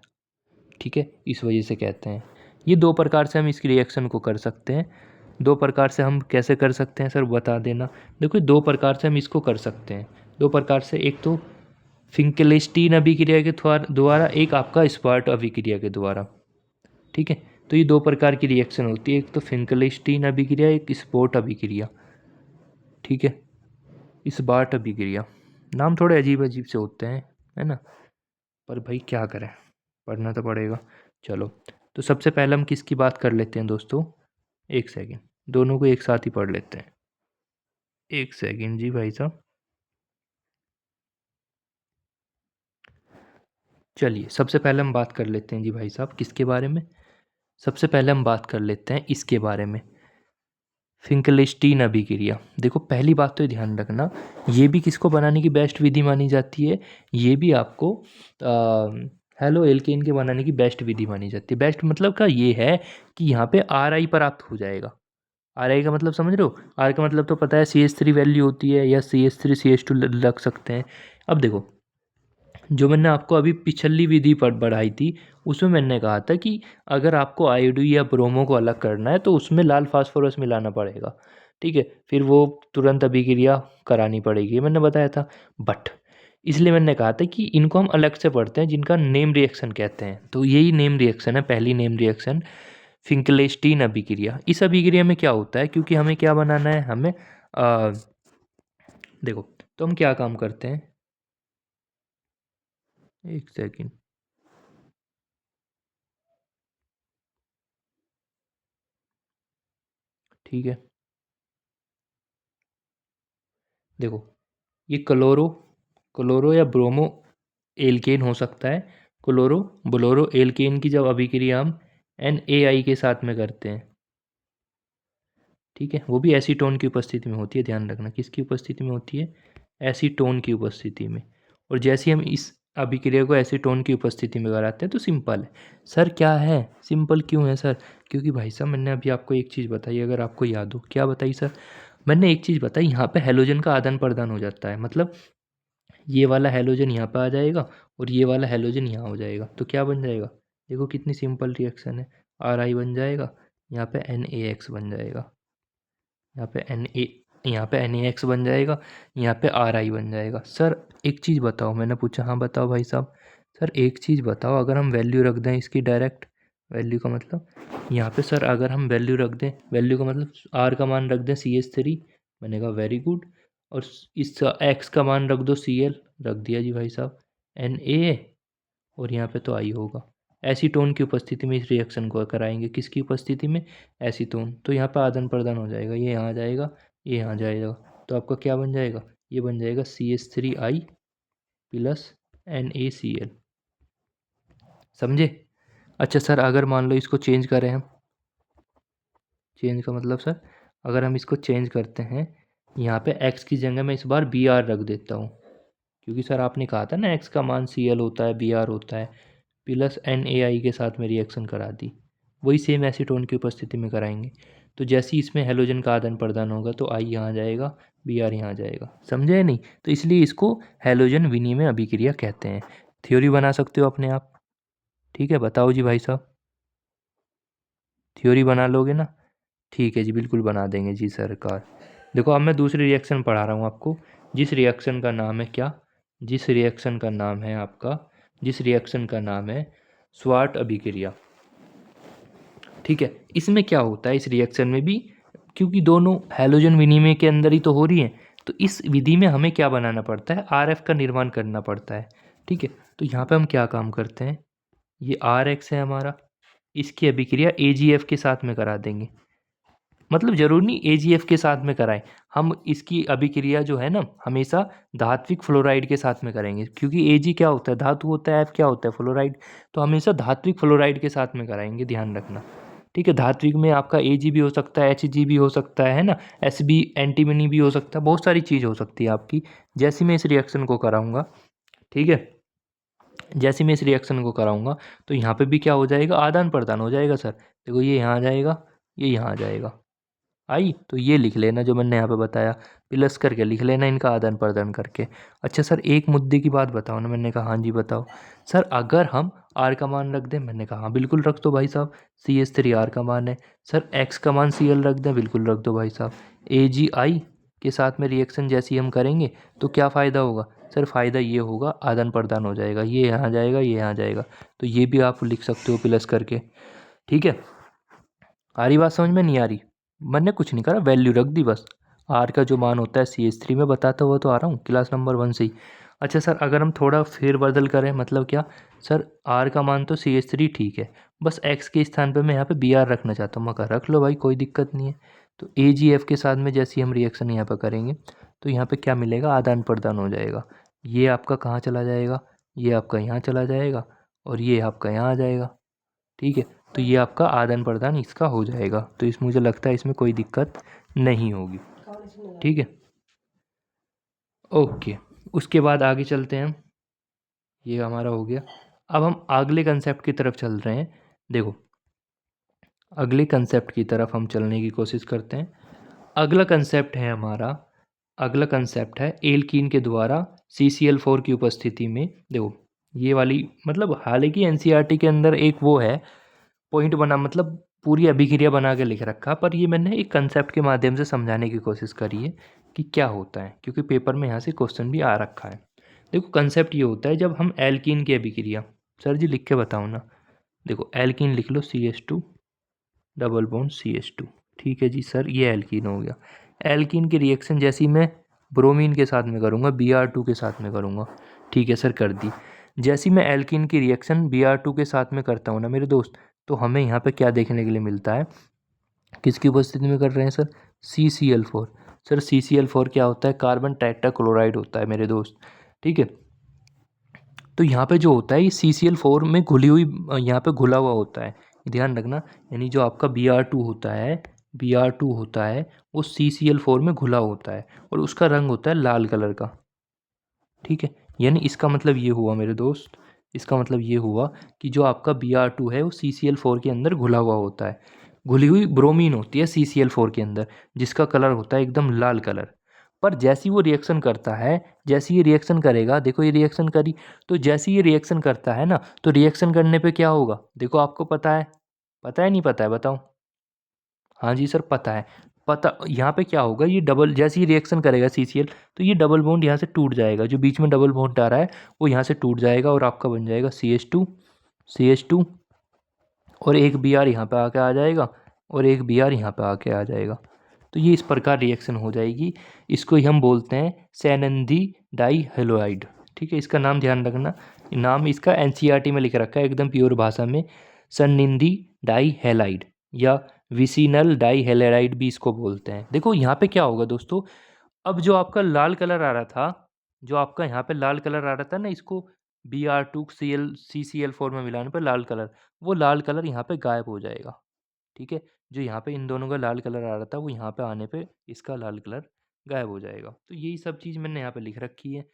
ठीक है, इस वजह से कहते हैं। ये दो प्रकार से हम इस रिएक्शन को कर सकते हैं। दो प्रकार से हम कैसे कर सकते हैं सर, बता देना। देखो दो प्रकार से हम इसको कर सकते हैं, दो प्रकार से, एक तो फिंकेल्स्टीन अभिक्रिया के द्वारा, एक आपका स्पार्ट अभिक्रिया के द्वारा, ठीक है। तो ये दो प्रकार की रिएक्शन होती है, एक तो फिंकेल्स्टीन अभिक्रिया, एक स्पोर्ट अभिक्रिया, ठीक है। स्पार्ट अभिक्रिया, नाम थोड़े अजीब अजीब से होते हैं, है ना, पर भाई क्या करें, पढ़ना तो पड़ेगा। चलो, तो सबसे पहले हम किसकी बात कर लेते हैं दोस्तों, एक सेकेंड, दोनों को एक साथ ही पढ़ लेते हैं। एक सेकेंड जी भाई साहब, चलिए सबसे पहले हम बात कर लेते हैं जी भाई साहब, किसके बारे में, सबसे पहले हम बात कर लेते हैं इसके बारे में, फिंकेल्स्टीन अभिक्रिया। देखो पहली बात तो ध्यान रखना, ये भी किसको बनाने की बेस्ट विधि मानी जाती है, ये भी आपको हेलो एल्केन के बनाने की बेस्ट विधि मानी जाती है। बेस्ट मतलब का ये है कि यहाँ पे आर आई प्राप्त हो जाएगा। आर आई का मतलब समझ रहे हो, आर का मतलब तो पता है, सी एच थ्री वैल्यू होती है, या C H three C H two रख सकते हैं। अब देखो, जो मैंने आपको अभी पिछली विधि पर बढ़ाई थी, उसमें मैंने कहा था कि अगर आपको आयोडीन या ब्रोमो को अलग करना है तो उसमें लाल फास्फोरस मिलाना पड़ेगा, ठीक है, फिर वो तुरंत अभिक्रिया करानी पड़ेगी, मैंने बताया था। बट इसलिए मैंने कहा था कि इनको हम अलग से पढ़ते हैं, जिनका नेम रिएक्शन कहते हैं। तो यही नेम रिएक्शन है, पहली नेम रिएक्शन फिंकेल्स्टीन अभिक्रिया। इस अभिक्रिया में क्या होता है, क्योंकि हमें क्या बनाना है, हमें देखो, तो हम क्या काम करते हैं, एक सेकेंड, ठीक है। देखो ये क्लोरो, क्लोरो या ब्रोमो एल्केन हो सकता है, क्लोरो ब्लोरो एल्केन की जब अभिक्रिया हम NaI के साथ में करते हैं, ठीक है, वो भी एसीटोन की उपस्थिति में होती है, ध्यान रखना किसकी उपस्थिति में होती है, एसीटोन की उपस्थिति में। और जैसे हम इस अभिक्रिया को एसीटोन की उपस्थिति में कराते हैं तो सिंपल है। सर क्या है सिंपल, क्यों है सर, क्योंकि भाई साहब मैंने अभी आपको एक चीज़ बताई, अगर आपको याद हो, क्या बताई सर, मैंने एक चीज़ बताई, यहाँ पे हैलोजन का आदान प्रदान हो जाता है, मतलब ये वाला हैलोजन यहाँ पे आ जाएगा और ये वाला हैलोजन यहाँ हो जाएगा, तो क्या बन जाएगा, देखो कितनी सिंपल रिएक्शन है, आर आई बन जाएगा, यहाँ पे NaX बन जाएगा, यहाँ पे यहाँ पे NaX बन जाएगा, यहाँ पे RI बन जाएगा। सर एक चीज़ बताओ, मैंने पूछा, हाँ बताओ भाई साहब। सर एक चीज़ बताओ, अगर हम वैल्यू रख दें इसकी डायरेक्ट, वैल्यू का मतलब यहाँ पे सर अगर हम वैल्यू रख दें, वैल्यू का मतलब R का मान रख दें CH3, मैंने कहा वेरी गुड, और इस X का मान रख दो Cl, रख दिया जी भाई साहब, Na, और यहाँ पे तो आई होगा। एसीटोन की उपस्थिति में इस रिएक्शन को कराएंगे, किसकी उपस्थिति में, एसीटोन, तो यहाँ पर आदान प्रदान हो जाएगा, ये यहाँ जाएगा, ये यहाँ जाएगा, तो आपका क्या बन जाएगा, ये बन जाएगा CH3I प्लस NaCl, समझे। अच्छा सर अगर मान लो इसको चेंज करें हम, चेंज का मतलब सर अगर हम इसको चेंज करते हैं, यहाँ पे x की जगह मैं इस बार Br रख देता हूँ, क्योंकि सर आपने कहा था ना x का मान Cl होता है, Br होता है, प्लस NaI के साथ में रिएक्शन करा दी, वही सेम एसीटोन की उपस्थिति में कराएंगे। तो जैसे ही इसमें हैलोजन का आदान प्रदान होगा तो I यहाँ जाएगा, Br यहाँ जाएगा, समझे या नहीं। तो इसलिए इसको हैलोजन विनिमय अभिक्रिया कहते हैं। थ्योरी बना सकते हो अपने आप, ठीक है, बताओ जी भाई साहब, थ्योरी बना लोगे ना, ठीक है जी, बिल्कुल बना देंगे जी सरकार। देखो अब मैं दूसरी रिएक्शन पढ़ा रहा हूँ आपको, जिस रिएक्शन का नाम है क्या, जिस रिएक्शन का नाम है आपका, जिस रिएक्शन का नाम है स्वार्ट अभिक्रिया, ठीक है। इसमें क्या होता है, इस रिएक्शन में भी, क्योंकि दोनों हैलोजन विनिमय के अंदर ही तो हो रही हैं, तो इस विधि में हमें क्या बनाना पड़ता है, RF का निर्माण करना पड़ता है, ठीक है। तो यहाँ पे हम क्या काम करते हैं, ये RX है हमारा, इसकी अभिक्रिया AgF के साथ में करा देंगे, मतलब ज़रूरी नहीं AgF के साथ में कराएँ। हम इसकी अभिक्रिया जो है ना हमेशा धात्विक फ्लोराइड के साथ में करेंगे क्योंकि Ag क्या होता है धातु होता है, F क्या होता है फ्लोराइड। तो हमेशा धात्विक फ्लोराइड के साथ में कराएँगे, ध्यान रखना। ठीक है, धात्विक में आपका Ag भी हो सकता है, Hg भी हो सकता है ना, Sb एंटीमनी भी हो सकता है, बहुत सारी चीज़ हो सकती है आपकी। जैसे मैं इस रिएक्शन को कराऊँगा, ठीक है? जैसे मैं इस रिएक्शन को कराऊँगा तो यहाँ पे भी क्या हो जाएगा, आदान-प्रदान हो जाएगा सर। देखो ये यहाँ आ जाएगा, ये यहाँ आ जाएगा। आई? तो ये लिख लेना जो मैंने यहाँ पे बताया, प्लस करके लिख लेना इनका आदान-प्रदान करके। अच्छा सर एक मुद्दे की बात बताओ ना, मैंने कहा हाँ जी बताओ। सर अगर हम R का मान रख दें, मैंने कहा हाँ बिल्कुल रख दो भाई साहब, CH3 R का मान है। सर X का मान Cl रख दें, बिल्कुल रख दो भाई साहब। AgI के साथ में रिएक्शन जैसी हम करेंगे तो क्या फ़ायदा होगा? सर फ़ायदा ये होगा आदान-प्रदान हो जाएगा, ये यहाँ जाएगा, ये यहाँ जाएगा। तो ये भी आप लिख सकते हो प्लस करके, ठीक है? आ रही बात समझ में, नहीं आ रही? मैंने कुछ नहीं करा, वैल्यू रख दी बस। R का जो मान होता है CH3 में बताता हुआ तो आ रहा हूँ क्लास नंबर 1 से ही। अच्छा सर अगर हम थोड़ा फेरबदल करें मतलब क्या? सर R का मान तो CH3 ठीक है, बस X के स्थान पे मैं यहाँ पे Br रखना चाहता हूँ। मैं कहा रख लो भाई कोई दिक्कत नहीं है। तो AgF के साथ में जैसे हम रिएक्शन यहाँ पे करेंगे तो यहाँ पे क्या मिलेगा, आदान-प्रदान हो जाएगा। ये आपका कहाँ चला जाएगा, ये आपका यहाँ चला जाएगा और ये आपका यहाँ आ जाएगा, ठीक है? तो ये आपका आदान-प्रदान इसका हो जाएगा। तो इस मुझे लगता है इसमें कोई दिक्कत नहीं होगी, ठीक है? ओके, उसके बाद आगे चलते हैं हम। ये हमारा हो गया। अब हम अगले कंसेप्ट की तरफ चल रहे हैं। देखो, अगले कंसेप्ट की तरफ हम चलने की कोशिश करते हैं। अगला कंसेप्ट है हमारा, अगला कंसेप्ट है एल्कीन के द्वारा CCl4 की उपस्थिति में। देखो, ये वाली मतलब हालाँकि NCERT के अंदर एक वो है पॉइंट बना मतलब पूरी अभिक्रिया बना के लिख रखा, पर ये मैंने एक कंसेप्ट के माध्यम से समझाने की कोशिश करी है कि क्या होता है, क्योंकि पेपर में यहाँ से क्वेश्चन भी आ रखा है। देखो कंसेप्ट ये होता है जब हम एल्कीन की अभिक्रिया, सर जी लिख के बताओ ना। देखो एल्कीन लिख लो CH2 डबल बॉन्ड CH2, ठीक है जी सर ये एल्कीन हो गया। एल्कीन की रिएक्शन जैसी मैं ब्रोमीन के साथ में करूँगा, Br2 के साथ में करूँगा, ठीक है सर कर दी। जैसी मैं एल्कीन की रिएक्शन Br2 के साथ में करता हूँ ना मेरे दोस्त, तो हमें यहाँ पे क्या देखने के लिए मिलता है, किसकी उपस्थिति में कर रहे हैं सर, CCl4। सर CCl4 क्या होता है, कार्बन टेट्राक्लोराइड होता है मेरे दोस्त, ठीक है? तो यहाँ पे जो होता है ये CCl4 में घुली हुई यहाँ पे घुला हुआ होता है, ध्यान रखना। यानी जो आपका Br2 होता है, Br2 होता है वो CCl4 में घुला होता है और उसका रंग होता है लाल कलर का, ठीक है? यानी इसका मतलब ये हुआ मेरे दोस्त, इसका मतलब ये हुआ कि जो आपका Br2 है वो CCl4 के अंदर घुला हुआ होता है। घुली हुई ब्रोमीन होती है CCl4 के अंदर, जिसका कलर होता है एकदम लाल कलर। पर जैसी वो रिएक्शन करता है, जैसे ये रिएक्शन करेगा, देखो ये रिएक्शन करी, तो जैसे ये रिएक्शन करता है ना, तो रिएक्शन करने पे क्या होगा? देखो आपको पता है नहीं पता है बताओ? हाँ जी सर पता है। पता यहाँ पे क्या होगा, ये डबल जैसे ही रिएक्शन करेगा CCl, तो ये डबल बॉन्ड यहाँ से टूट जाएगा, जो बीच में डबल बॉन्ड आ रहा है वो यहाँ से टूट जाएगा और आपका बन जाएगा CH2 और एक Br यहाँ पे आके आ जाएगा और एक Br यहाँ पे आके आ जाएगा। तो ये इस प्रकार रिएक्शन हो जाएगी। इसको ही हम बोलते हैं सैनंदी डाई हेलोइड, ठीक है? इसका नाम ध्यान रखना, नाम इसका NCERT में लिख रखा है एकदम प्योर भाषा में, सन्निंदी डाई हेलाइड या विसिनल डाई हेलेराइड भी इसको बोलते हैं। देखो यहाँ पे क्या होगा दोस्तों, अब जो आपका लाल कलर आ रहा था, जो आपका यहाँ पे लाल कलर आ रहा था ना, इसको Br2 CCl4 में मिलाने पर लाल कलर, वो लाल कलर यहाँ पे गायब हो जाएगा, ठीक है? जो यहाँ पे इन दोनों का लाल कलर आ रहा था वो यहाँ पे आने पे इसका लाल कलर गायब हो जाएगा। तो यही सब चीज़ मैंने यहाँ पे लिख रखी है।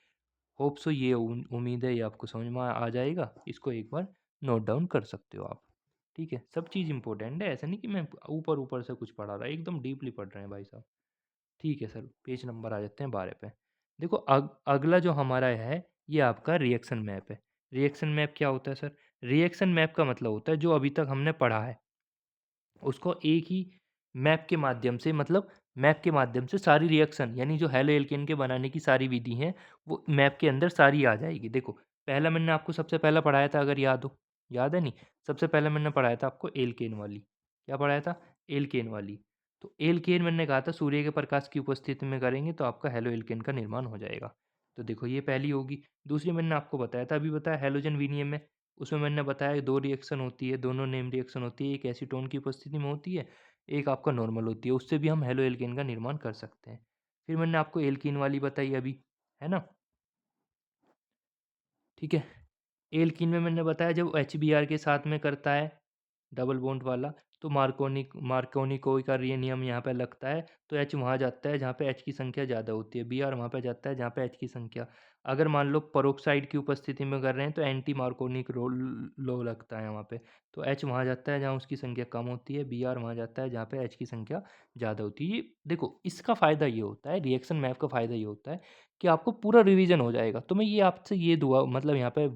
होप सो ये उम्मीद है ये आपको समझ में आ जाएगा। इसको एक बार नोट डाउन कर सकते हो आप, ठीक है? सब चीज़ इंपॉर्टेंट है, ऐसा नहीं कि मैं ऊपर-ऊपर से कुछ पढ़ा रहा, एकदम डीपली पढ़ रहे हैं भाई साहब। ठीक है सर, पेज नंबर आ जाते हैं 12 पे। देखो अगला जो हमारा है, ये आपका रिएक्शन मैप है। रिएक्शन मैप क्या होता है सर? रिएक्शन मैप का मतलब होता है जो अभी तक हमने पढ़ा है, उसको एक ही मैप के माध्यम से मतलब मैप के माध्यम से सारी रिएक्शन यानी जो हैलो एल्केन के बनाने की सारी विधि हैं, वो मैप के अंदर सारी आ जाएगी। देखो, पहला मैंने आपको सबसे पहला पढ़ाया था अगर याद हो, याद है नहीं? सबसे पहले मैंने पढ़ाया था आपको एल्केन वाली। क्या पढ़ाया था? एल्केन वाली। तो एल्केन मैंने कहा था सूर्य के प्रकाश की उपस्थिति में करेंगे तो आपका हैलो एल्केन का निर्माण हो जाएगा। तो देखो ये पहली होगी। दूसरी मैंने आपको बताया था, अभी बताया हैलोजन विनिमय में, उसमें मैंने बताया 2 रिएक्शन होती है, दोनों नेम रिएक्शन होती है, एक एसीटोन की उपस्थिति में होती है, एक आपका नॉर्मल होती है, उससे भी हम हेलो एल्केन का निर्माण कर सकते हैं। फिर मैंने आपको एल्कीन वाली बताई अभी, है ना? ठीक है? एल्कीन में मैंने बताया जब एचबीआर के साथ में करता है डबल बॉन्ड वाला, तो मार्कोनिकोई का ये नियम यहाँ पे लगता है, तो एच वहाँ जाता है जहाँ पे एच की संख्या ज़्यादा होती है, बीआर वहाँ पे जाता है जहाँ पे एच की संख्या, अगर मान लो पेरोक्साइड की उपस्थिति में कर रहे हैं तो एंटी मार्कोनिक लो लगता है वहाँ पे, तो एच वहाँ जाता है जहाँ उसकी संख्या कम होती है, बीआर वहाँ जाता है जहाँ पे एच की संख्या ज़्यादा होती है। ये देखो, इसका फ़ायदा ये होता है, रिएक्शन मैप का फ़ायदा ये होता है कि आपको पूरा रिवीजन हो जाएगा। तो मैं ये आपसे ये दुआ मतलब यहाँ पे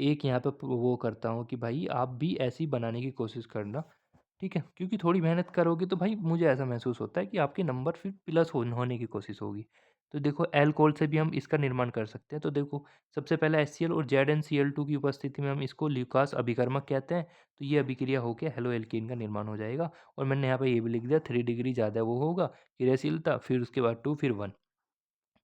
एक यहाँ पे वो करता हूँ कि भाई आप भी ऐसे ही बनाने की कोशिश करना, ठीक है? क्योंकि थोड़ी मेहनत करोगे तो भाई मुझे ऐसा महसूस होता है कि आपके नंबर फिर प्लस होने की कोशिश होगी। तो देखो, अल्कोहल से भी हम इसका निर्माण कर सकते हैं। तो देखो, सबसे पहले HCl और ZnCl2 की उपस्थिति में हम इसको ल्यूकास अभिकर्मक कहते हैं। तो ये अभिक्रिया होके हेलो एल्केन का निर्माण हो जाएगा। और मैंने यहाँ पे ये भी लिख दिया, 3 डिग्री ज़्यादा वो होगा क्रियाशीलता, फिर उसके बाद 2 फिर 1।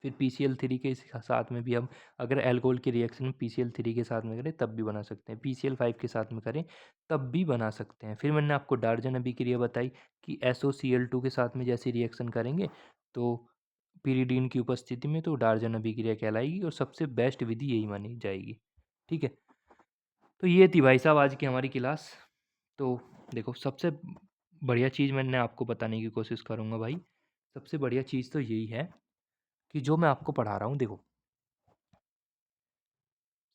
फिर PCl3 के साथ में भी हम अगर अल्कोहल के रिएक्शन में PCl3 के साथ में करें तब भी बना सकते हैं, PCl5 के साथ में करें तब भी बना सकते हैं। फिर मैंने आपको डार्जन अभिक्रिया बताई कि SOCl2 के साथ में जैसे रिएक्शन करेंगे तो pyridine की उपस्थिति में तो डार्जन अभिक्रिया कहलाएगी और सबसे बेस्ट विधि यही मानी जाएगी। ठीक है? तो ये थी भाई साहब आज की हमारी क्लास। तो देखो, सबसे बढ़िया चीज़ मैंने आपको बताने की कोशिश करूँगा भाई, सबसे बढ़िया चीज़ तो यही है कि जो मैं आपको पढ़ा रहा हूँ, देखो,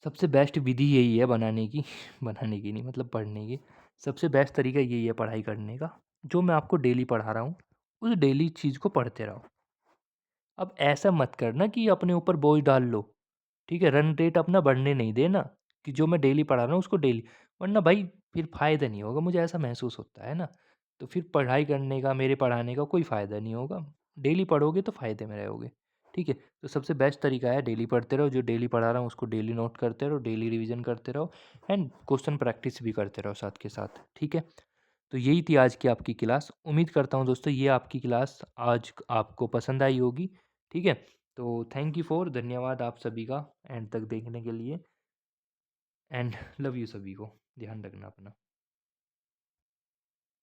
सबसे बेस्ट विधि यही है बनाने की बनाने की नहीं, मतलब पढ़ने की। सबसे बेस्ट तरीका यही है पढ़ाई करने का, जो मैं आपको डेली पढ़ा रहा हूँ, उस डेली चीज़ को पढ़ते रहो। अब ऐसा मत करना कि अपने ऊपर बोझ डाल लो, ठीक है? रन रेट अपना बढ़ने नहीं देना कि जो मैं डेली पढ़ा रहा हूँ उसको डेली, वरना भाई फिर फ़ायदा नहीं होगा, मुझे ऐसा महसूस होता है ना। तो फिर पढ़ाई करने का, मेरे पढ़ाने का कोई फ़ायदा नहीं होगा। डेली पढ़ोगे तो फ़ायदे में रहोगे, ठीक है? तो सबसे बेस्ट तरीका है डेली पढ़ते रहो, जो डेली पढ़ा रहा हूँ उसको डेली नोट करते रहो, डेली रिवीजन करते रहो एंड क्वेश्चन प्रैक्टिस भी करते रहो साथ के साथ, ठीक है? तो यही थी आज की आपकी क्लास। उम्मीद करता हूँ दोस्तों ये आपकी क्लास आज आपको पसंद आई होगी, ठीक है? तो थैंक यू फॉर धन्यवाद आप सभी का एंड तक देखने के लिए एंड लव यू सभी को। ध्यान रखना अपना।